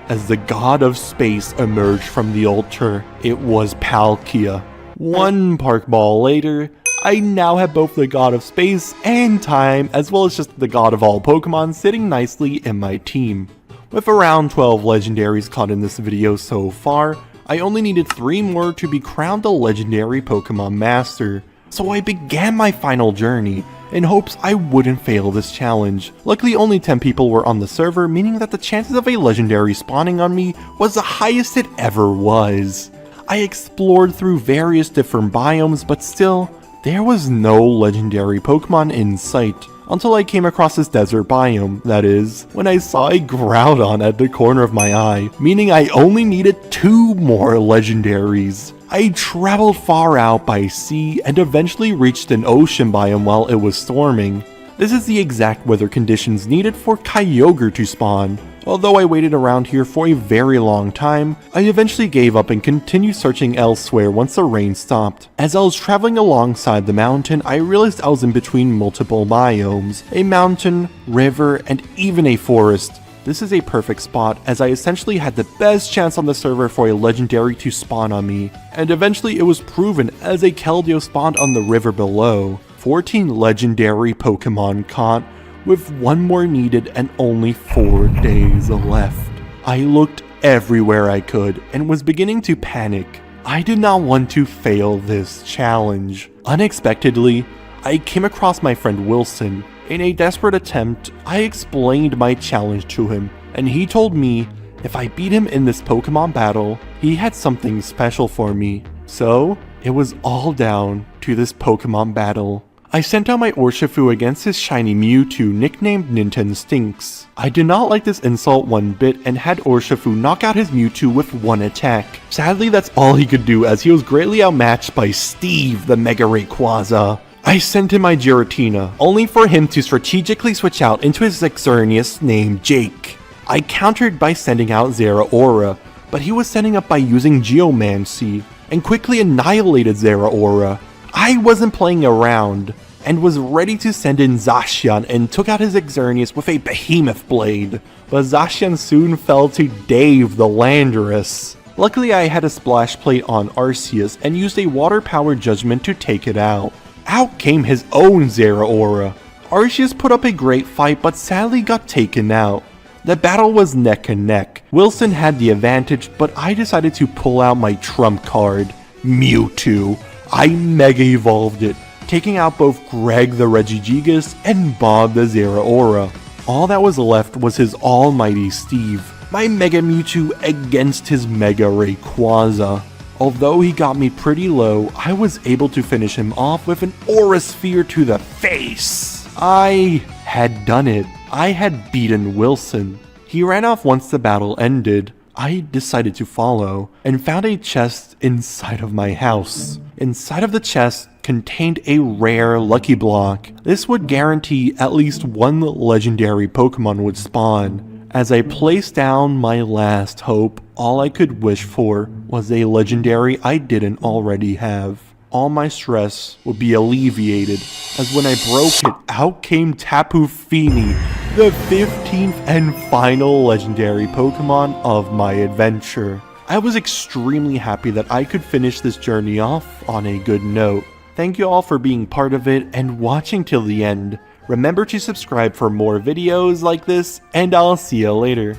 as the god of space emerged from the altar. It was Palkia. One Park Ball later, I now have both the god of space and time, as well as just the god of all Pokemon sitting nicely in my team. With around 12 legendaries caught in this video so far, I only needed 3 more to be crowned a legendary Pokemon master. So I began my final journey, in hopes I wouldn't fail this challenge. Luckily only 10 people were on the server, meaning that the chances of a legendary spawning on me was the highest it ever was. I explored through various different biomes, but still, there was no legendary Pokemon in sight, until I came across this desert biome, that is, when I saw a Groudon at the corner of my eye, meaning I only needed 2 more legendaries. I traveled far out by sea and eventually reached an ocean biome while it was storming. This is the exact weather conditions needed for Kyogre to spawn. Although I waited around here for a very long time, I eventually gave up and continued searching elsewhere once the rain stopped. As I was traveling alongside the mountain, I realized I was in between multiple biomes, a mountain, river, and even a forest. This is a perfect spot as I essentially had the best chance on the server for a legendary to spawn on me, and eventually it was proven as a Keldeo spawned on the river below. 14 legendary Pokemon caught, with 1 more needed and only 4 days left. I looked everywhere I could and was beginning to panic. I did not want to fail this challenge. Unexpectedly, I came across my friend Wilson. In a desperate attempt, I explained my challenge to him, and he told me if I beat him in this Pokemon battle, he had something special for me. So, it was all down to this Pokemon battle. I sent out my Urshifu against his shiny Mewtwo nicknamed Ninten Stinks. I did not like this insult one bit and had Urshifu knock out his Mewtwo with 1 attack. Sadly, that's all he could do as he was greatly outmatched by Steve the Mega Rayquaza. I sent him my Giratina, only for him to strategically switch out into his Xerneas named Jake. I countered by sending out Zeraora, but he was setting up by using Geomancy, and quickly annihilated Zeraora. I wasn't playing around, and was ready to send in Zacian and took out his Xerneas with a Behemoth Blade, but Zacian soon fell to Dave the Landorus. Luckily I had a Splash Plate on Arceus and used a Water-powered Judgment to take it out. Out came his own Zeraora. Arceus put up a great fight but sadly got taken out. The battle was neck and neck. Wilson had the advantage, but I decided to pull out my trump card, Mewtwo. I Mega Evolved it, taking out both Greg the Regigigas and Bob the Zeraora. All that was left was his almighty Steve, my Mega Mewtwo against his Mega Rayquaza. Although he got me pretty low, I was able to finish him off with an aura sphere to the face. I had done it. I had beaten Wilson. He ran off once the battle ended. I decided to follow and found a chest inside of my house. Inside of the chest contained a rare lucky block. This would guarantee at least one legendary Pokemon would spawn. As I placed down my last hope, all I could wish for was a legendary I didn't already have. All my stress would be alleviated, as when I broke it, out came Tapu Fini, the 15th and final legendary Pokemon of my adventure. I was extremely happy that I could finish this journey off on a good note. Thank you all for being part of it and watching till the end. Remember to subscribe for more videos like this, and I'll see you later.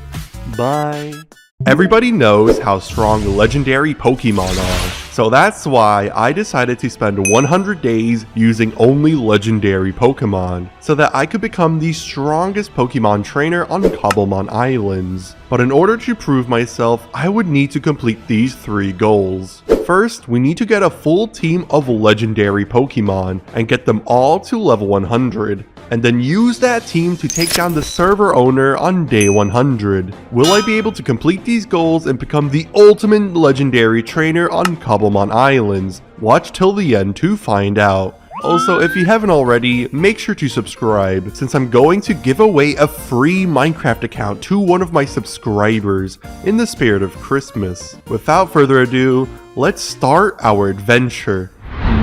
Bye. Everybody knows how strong legendary Pokemon are, so that's why I decided to spend 100 days using only legendary Pokemon, so that I could become the strongest Pokemon trainer on Cobblemon Islands. But in order to prove myself, I would need to complete these 3 goals. First, we need to get a full team of legendary Pokemon and get them all to level 100. And then use that team to take down the server owner on day 100. Will I be able to complete these goals and become the ultimate legendary trainer on Cobblemon Islands? Watch till the end to find out. Also, if you haven't already, make sure to subscribe, since I'm going to give away a free Minecraft account to one of my subscribers in the spirit of Christmas. Without further ado, let's start our adventure.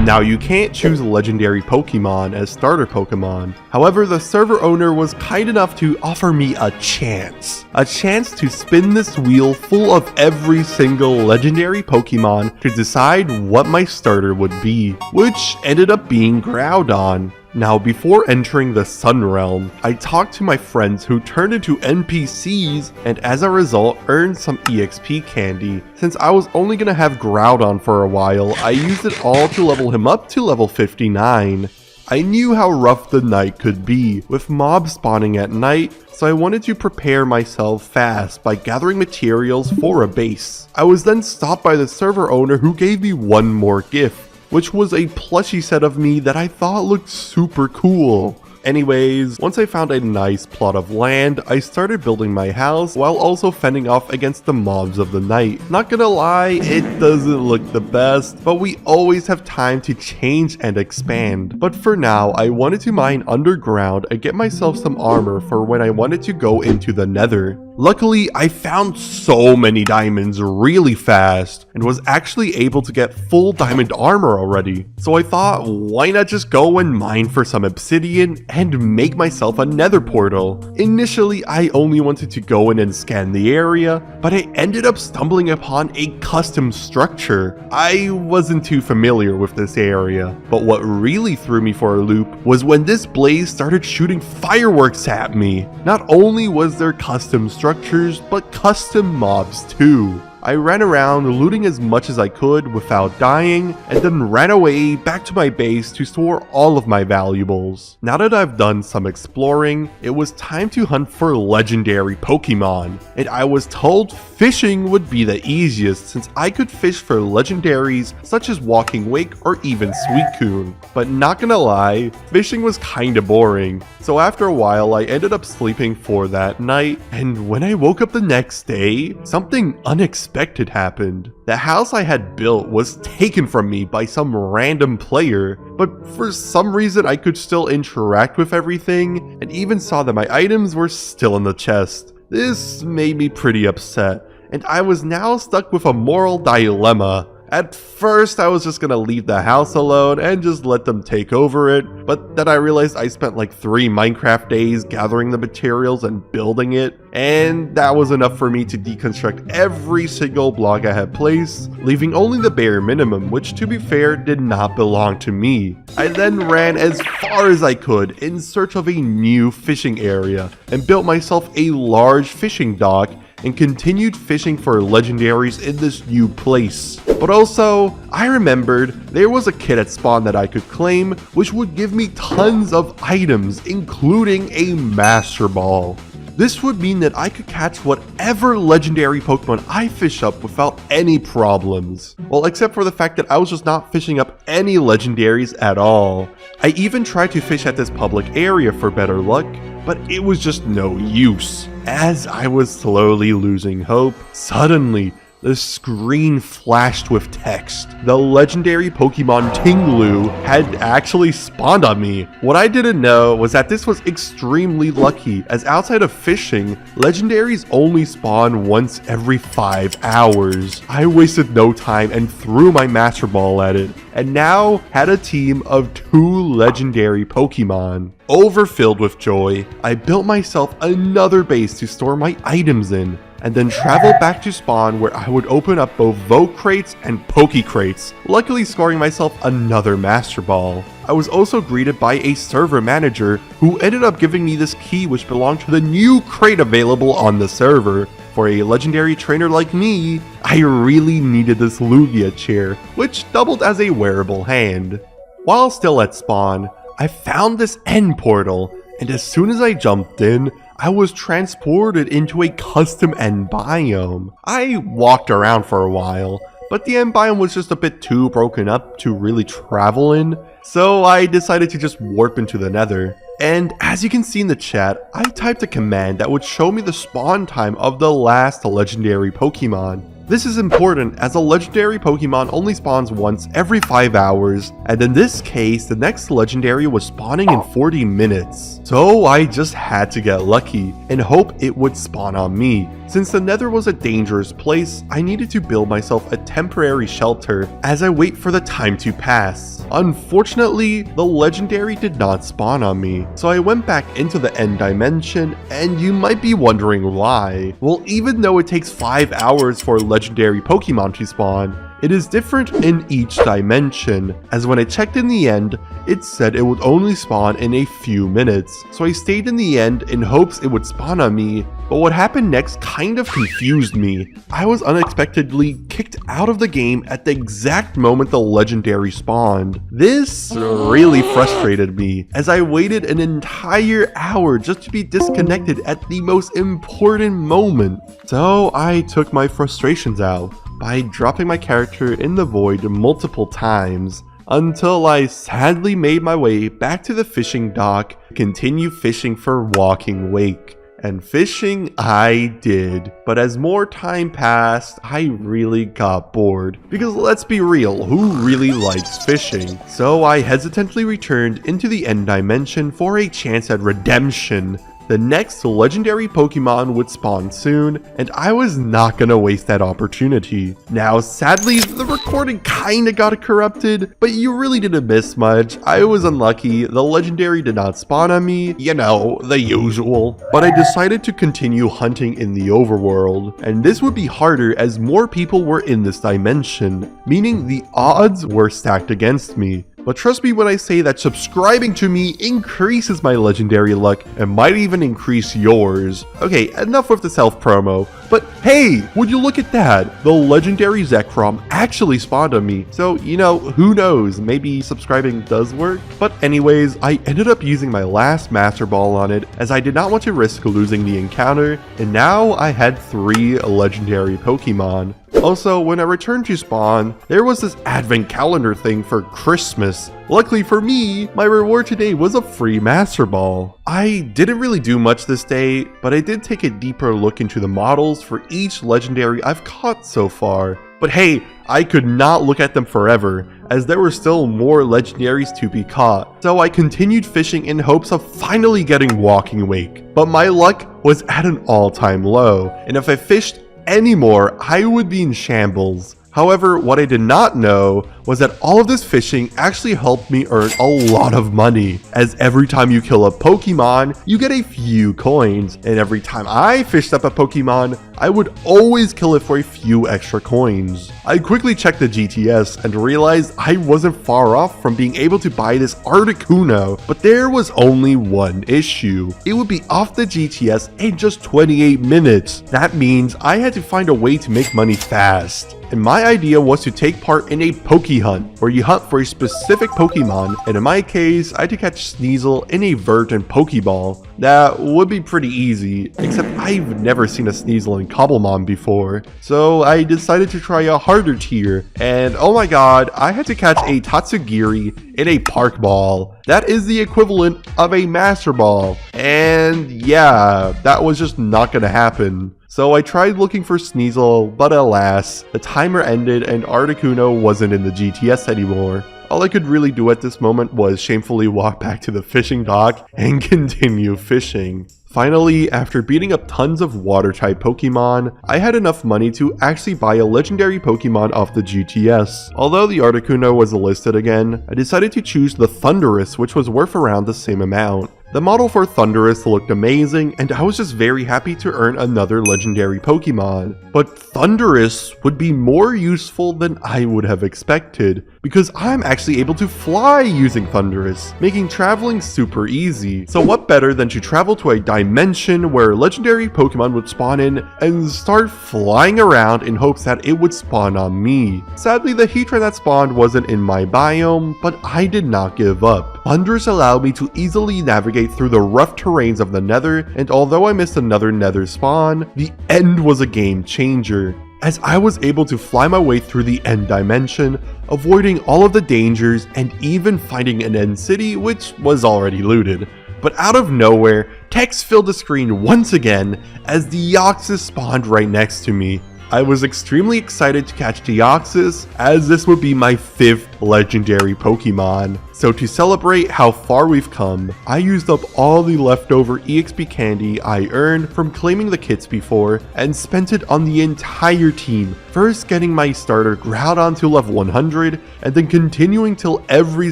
Now, you can't choose legendary Pokemon as starter Pokemon. However, the server owner was kind enough to offer me a chance to spin this wheel full of every single legendary Pokemon to decide what my starter would be, which ended up being Groudon. Now, before entering the Sun Realm, I talked to my friends who turned into NPCs and as a result earned some EXP candy. Since I was only gonna have Groudon for a while, I used it all to level him up to level 59. I knew how rough the night could be, with mobs spawning at night, so I wanted to prepare myself fast by gathering materials for a base. I was then stopped by the server owner who gave me one more gift, which was a plushie set of me that I thought looked super cool. Anyways, once I found a nice plot of land, I started building my house while also fending off against the mobs of the night. Not gonna lie, it doesn't look the best, but we always have time to change and expand. But for now, I wanted to mine underground and get myself some armor for when I wanted to go into the Nether. Luckily, I found so many diamonds really fast and was actually able to get full diamond armor already. So I thought, why not just go and mine for some obsidian and make myself a nether portal. Initially, I only wanted to go in and scan the area, but I ended up stumbling upon a custom structure. I wasn't too familiar with this area, but what really threw me for a loop was when this blaze started shooting fireworks at me. Not only was there custom structures, but custom mobs too. I ran around looting as much as I could without dying, and then ran away back to my base to store all of my valuables. Now that I've done some exploring, it was time to hunt for legendary Pokemon, and I was told fishing would be the easiest since I could fish for legendaries such as Walking Wake or even Suicune. But not gonna lie, fishing was kinda boring, so after a while I ended up sleeping for that night, and when I woke up the next day, something unexpected happened. The house I had built was taken from me by some random player, but for some reason I could still interact with everything and even saw that my items were still in the chest. This made me pretty upset, and I was now stuck with a moral dilemma. At first, I was just gonna leave the house alone and just let them take over it, but then I realized I spent like 3 Minecraft days gathering the materials and building it, and that was enough for me to deconstruct every single block I had placed, leaving only the bare minimum, which to be fair did not belong to me. I then ran as far as I could in search of a new fishing area and built myself a large fishing dock and continued fishing for legendaries in this new place. But also, I remembered there was a kit at spawn that I could claim, which would give me tons of items, including a Master Ball. This would mean that I could catch whatever legendary Pokemon I fish up without any problems. Well, except for the fact that I was just not fishing up any legendaries at all. I even tried to fish at this public area for better luck, but it was just no use. As I was slowly losing hope, suddenly the screen flashed with text. The legendary Pokemon Tinglu had actually spawned on me. What I didn't know was that this was extremely lucky, as outside of fishing, legendaries only spawn once every 5 hours. I wasted no time and threw my Master Ball at it, and now had a team of 2 legendary Pokemon. Overfilled with joy, I built myself another base to store my items in, and then travel back to spawn where I would open up both Vote crates and Poke crates, luckily scoring myself another Master Ball. I was also greeted by a server manager who ended up giving me this key which belonged to the new crate available on the server. For a legendary trainer like me, I really needed this Lugia chair, which doubled as a wearable hand. While still at spawn, I found this end portal, and as soon as I jumped in, I was transported into a custom end biome. I walked around for a while, but the end biome was just a bit too broken up to really travel in, so I decided to just warp into the nether. And as you can see in the chat, I typed a command that would show me the spawn time of the last legendary Pokemon. This is important as a legendary Pokemon only spawns once every 5 hours, and in this case, the next legendary was spawning in 40 minutes. So I just had to get lucky and hope it would spawn on me. Since the nether was a dangerous place, I needed to build myself a temporary shelter as I wait for the time to pass. Unfortunately, the legendary did not spawn on me, so I went back into the end dimension, and you might be wondering why. Well, even though it takes 5 hours for legendary Pokemon to spawn, it is different in each dimension, as when I checked in the end, it said it would only spawn in a few minutes. So I stayed in the end in hopes it would spawn on me, but what happened next kind of confused me. I was unexpectedly kicked out of the game at the exact moment the legendary spawned. This really frustrated me, as I waited an entire hour just to be disconnected at the most important moment. So I took my frustrations out by dropping my character in the void multiple times, until I sadly made my way back to the fishing dock to continue fishing for Walking Wake. And fishing I did, but as more time passed, I really got bored. Because let's be real, who really likes fishing? So I hesitantly returned into the end dimension for a chance at redemption. The next legendary Pokemon would spawn soon, and I was not gonna waste that opportunity. Now, sadly, the recording kinda got corrupted, but you really didn't miss much. I was unlucky, the legendary did not spawn on me, you know, the usual. But I decided to continue hunting in the overworld, and this would be harder as more people were in this dimension, meaning the odds were stacked against me. But trust me when I say that subscribing to me increases my legendary luck and might even increase yours. Okay, enough with the self-promo. But hey, would you look at that? The legendary Zekrom actually spawned on me. So, you know, who knows? Maybe subscribing does work? But anyways, I ended up using my last Master Ball on it as I did not want to risk losing the encounter. And now I had 3 legendary Pokemon. Also, when I returned to spawn, there was this advent calendar thing for Christmas. Luckily for me, my reward today was a free Master Ball. I didn't really do much this day, but I did take a deeper look into the models for each legendary I've caught so far. But hey, I could not look at them forever, as there were still more legendaries to be caught. So I continued fishing in hopes of finally getting Walking Wake. But my luck was at an all-time low, and if I fished anymore, I would be in shambles. However, what I did not know was that all of this fishing actually helped me earn a lot of money, as every time you kill a Pokemon, you get a few coins, and every time I fished up a Pokemon, I would always kill it for a few extra coins. I quickly checked the GTS and realized I wasn't far off from being able to buy this Articuno, but there was only one issue. It would be off the GTS in just 28 minutes. That means I had to find a way to make money fast. And my idea was to take part in a Poke Hunt, where you hunt for a specific Pokemon, and in my case, I had to catch Sneasel in a Verdant Pokeball. That would be pretty easy, except I've never seen a Sneasel in Cobblemon before, so I decided to try a harder tier, and oh my god, I had to catch a Tatsugiri in a Park Ball. That is the equivalent of a Master Ball, and yeah, that was just not gonna happen. So I tried looking for Sneasel, but alas, the timer ended and Articuno wasn't in the GTS anymore. All I could really do at this moment was shamefully walk back to the fishing dock and continue fishing. Finally, after beating up tons of water-type Pokemon, I had enough money to actually buy a legendary Pokemon off the GTS. Although the Articuno was listed again, I decided to choose the Thundurus, which was worth around the same amount. The model for Thundurus looked amazing, and I was just very happy to earn another legendary Pokemon. But Thundurus would be more useful than I would have expected, because I'm actually able to fly using Thundurus, making traveling super easy. So what better than to travel to a dimension where legendary Pokemon would spawn in and start flying around in hopes that it would spawn on me. Sadly, the Heatran that spawned wasn't in my biome, but I did not give up. Thundurus allowed me to easily navigate through the rough terrains of the Nether, and although I missed another Nether spawn, the end was a game changer, as I was able to fly my way through the end dimension, avoiding all of the dangers and even finding an end city which was already looted. But out of nowhere, text filled the screen once again as Deoxys spawned right next to me. I was extremely excited to catch Deoxys, as this would be my 5th legendary Pokemon. So to celebrate how far we've come, I used up all the leftover EXP candy I earned from claiming the kits before and spent it on the entire team, first getting my starter Groudon to level 100 and then continuing till every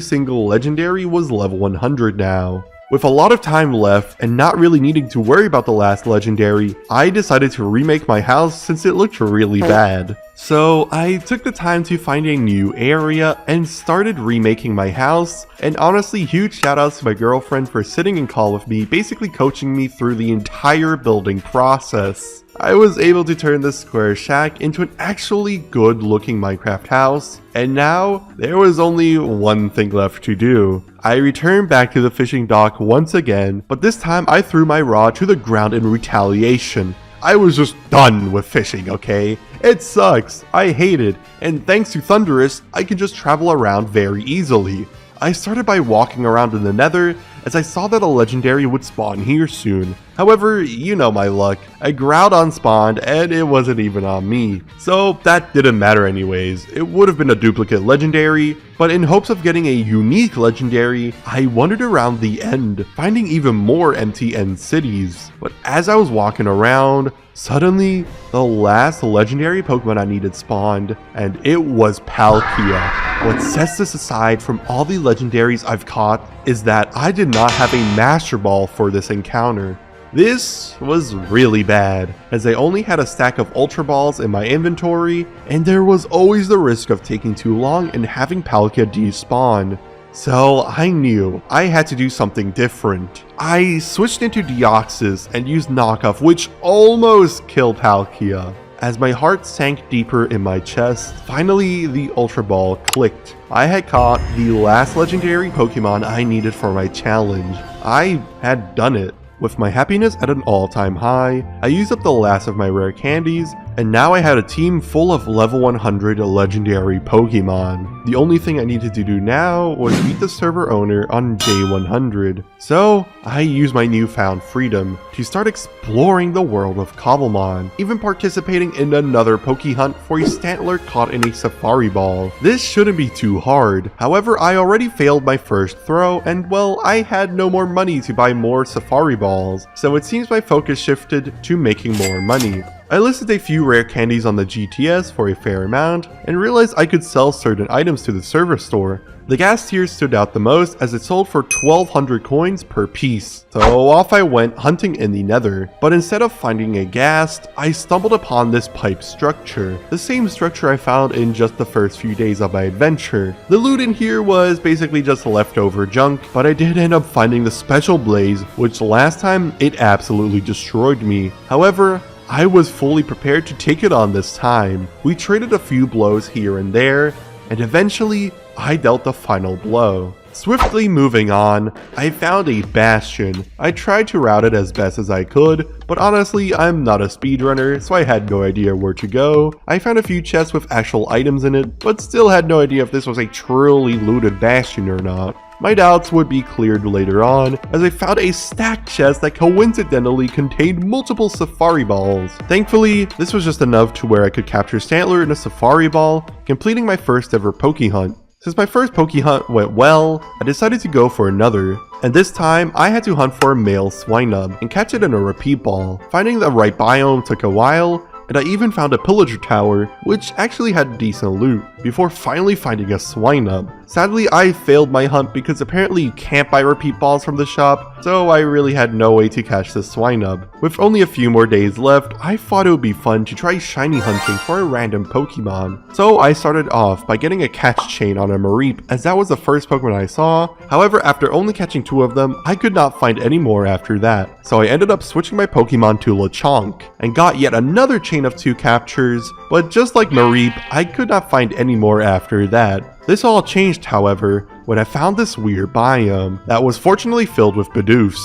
single legendary was level 100 now. With a lot of time left and not really needing to worry about the last legendary, I decided to remake my house since it looked really bad. So I took the time to find a new area and started remaking my house, and honestly, huge shoutouts to my girlfriend for sitting in call with me, basically coaching me through the entire building process. I was able to turn this square shack into an actually good looking Minecraft house, and now there was only one thing left to do. I returned back to the fishing dock once again, but this time I threw my rod to the ground in retaliation. I was just done with fishing, okay? It sucks, I hate it, and thanks to Thundurus, I can just travel around very easily. I started by walking around in the Nether, as I saw that a legendary would spawn here soon. However, you know my luck, a Groudon spawned and it wasn't even on me. So that didn't matter anyways, it would have been a duplicate legendary, but in hopes of getting a unique legendary, I wandered around the end, finding even more empty end cities. But as I was walking around, suddenly, the last legendary Pokemon I needed spawned, and it was Palkia. What sets this aside from all the legendaries I've caught is that I did not have a Master Ball for this encounter. This was really bad, as I only had a stack of Ultra Balls in my inventory, and there was always the risk of taking too long and having Palkia despawn. So I knew I had to do something different. I switched into Deoxys and used Knockoff, which almost killed Palkia. As my heart sank deeper in my chest, finally the Ultra Ball clicked. I had caught the last legendary Pokemon I needed for my challenge. I had done it. With my happiness at an all-time high, I used up the last of my rare candies, and now I had a team full of level 100 legendary Pokemon. The only thing I needed to do now was beat the server owner on day 100. So I used my newfound freedom to start exploring the world of Cobblemon, even participating in another Poke Hunt for a Stantler caught in a Safari Ball. This shouldn't be too hard, however I already failed my first throw and well, I had no more money to buy more Safari Balls, so it seems my focus shifted to making more money. I listed a few rare candies on the GTS for a fair amount, and realized I could sell certain items to the server store. The gas tier stood out the most as it sold for 1200 coins per piece, so off I went hunting in the nether. But instead of finding a ghast, I stumbled upon this pipe structure, the same structure I found in just the first few days of my adventure. The loot in here was basically just leftover junk, but I did end up finding the special blaze, which last time it absolutely destroyed me. However, I was fully prepared to take it on this time. We traded a few blows here and there, and eventually I dealt the final blow. Swiftly moving on, I found a bastion. I tried to route it as best as I could, but honestly I'm not a speedrunner, so I had no idea where to go. I found a few chests with actual items in it, but still had no idea if this was a truly looted bastion or not. My doubts would be cleared later on, as I found a stacked chest that coincidentally contained multiple safari balls. Thankfully, this was just enough to where I could capture Stantler in a safari ball, completing my first ever Poke Hunt. Since my first Poke Hunt went well, I decided to go for another, and this time I had to hunt for a male Swinub and catch it in a repeat ball. Finding the right biome took a while, and I even found a pillager tower, which actually had decent loot, before finally finding a Swinub. Sadly, I failed my hunt because apparently you can't buy repeat balls from the shop, so I really had no way to catch the Swinub. With only a few more days left, I thought it would be fun to try shiny hunting for a random Pokemon. So I started off by getting a catch chain on a Mareep, as that was the first Pokemon I saw. However, after only catching 2 of them, I could not find any more after that. So I ended up switching my Pokemon to Lechonk, and got yet another chain of 2 captures, but just like Mareep, I could not find any more after that. This all changed, however, when I found this weird biome that was fortunately filled with Bidoofs.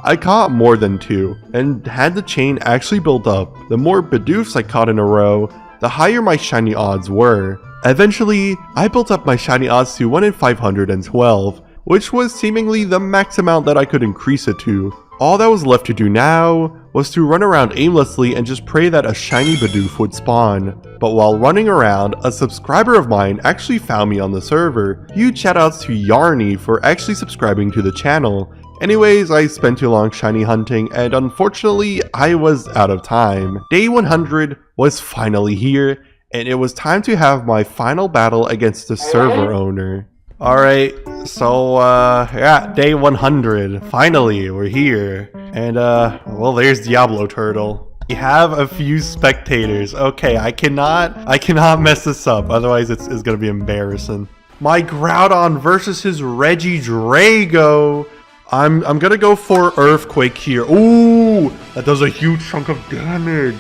I caught more than 2, and had the chain actually built up. The more Bidoofs I caught in a row, the higher my shiny odds were. Eventually, I built up my shiny odds to 1 in 512, which was seemingly the max amount that I could increase it to. All that was left to do now was to run around aimlessly and just pray that a shiny Bidoof would spawn. But while running around, a subscriber of mine actually found me on the server. Huge shoutouts to Yarny for actually subscribing to the channel. Anyways, I spent too long shiny hunting, and unfortunately, I was out of time. Day 100 was finally here, and it was time to have my final battle against the server owner. Alright, so yeah, day 100. Finally, we're here. And well, there's Diablo Turtle. We have a few spectators. Okay, I cannot mess this up, otherwise it's gonna be embarrassing. My Groudon versus his Regidrago. I'm gonna go for Earthquake here. Ooh, that does a huge chunk of damage.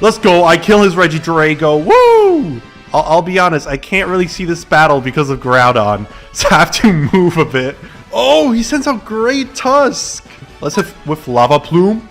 Let's go, I kill his Regidrago. Woo! I'll be honest, I can't really see this battle because of Groudon, so I have to move a bit. Oh, he sends out Great Tusk. Let's hit with Lava Plume.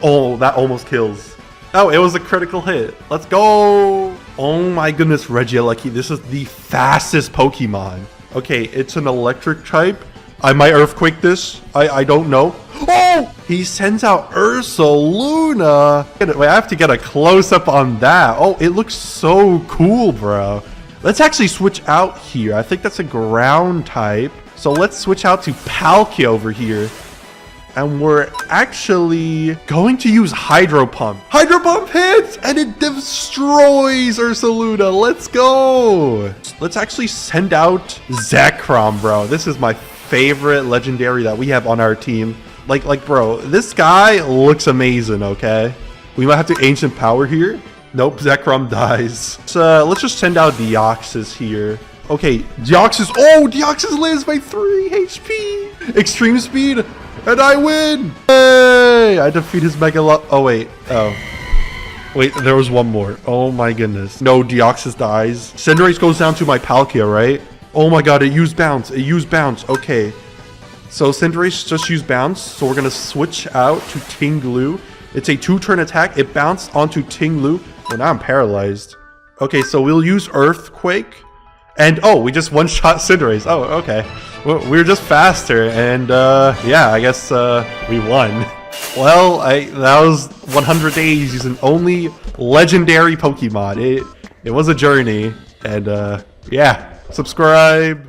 Oh, that almost kills. Oh, it was a critical hit. Let's go. Oh my goodness, Regieleki, this is the fastest Pokemon. Okay, it's an electric type. I might Earthquake this. I don't know. Oh! He sends out Ursaluna. Wait, I have to get a close-up on that. Oh, it looks so cool, bro. Let's actually switch out here. I think that's a ground type. So let's switch out to Palkia over here. And we're actually going to use Hydro Pump. Hydro Pump hits! And it destroys Ursaluna. Let's go! Let's actually send out Zekrom, bro. This is my favorite legendary that we have on our team. Like, bro, this guy looks amazing, okay? We might have to Ancient Power here. Nope, Zekrom dies. So, let's just send out Deoxys here. Okay, Deoxys. Oh, Deoxys lives by 3 HP. Extreme Speed, and I win. Hey, I defeat his Oh, wait. Oh. Wait, there was one more. Oh, my goodness. No, Deoxys dies. Cinderace goes down to my Palkia, right? Oh, my God, it used Bounce. It used Bounce. Okay. So Cinderace just used Bounce, so we're gonna switch out to Tinglu. It's a 2-turn attack. It bounced onto Tinglu. Well, now I'm paralyzed. Okay, so we'll use Earthquake. And, oh, we just one-shot Cinderace. Oh, okay. Well, we were just faster, and, yeah, I guess, we won. Well, that was 100 days using only legendary Pokemon. It was a journey, and, yeah. Subscribe.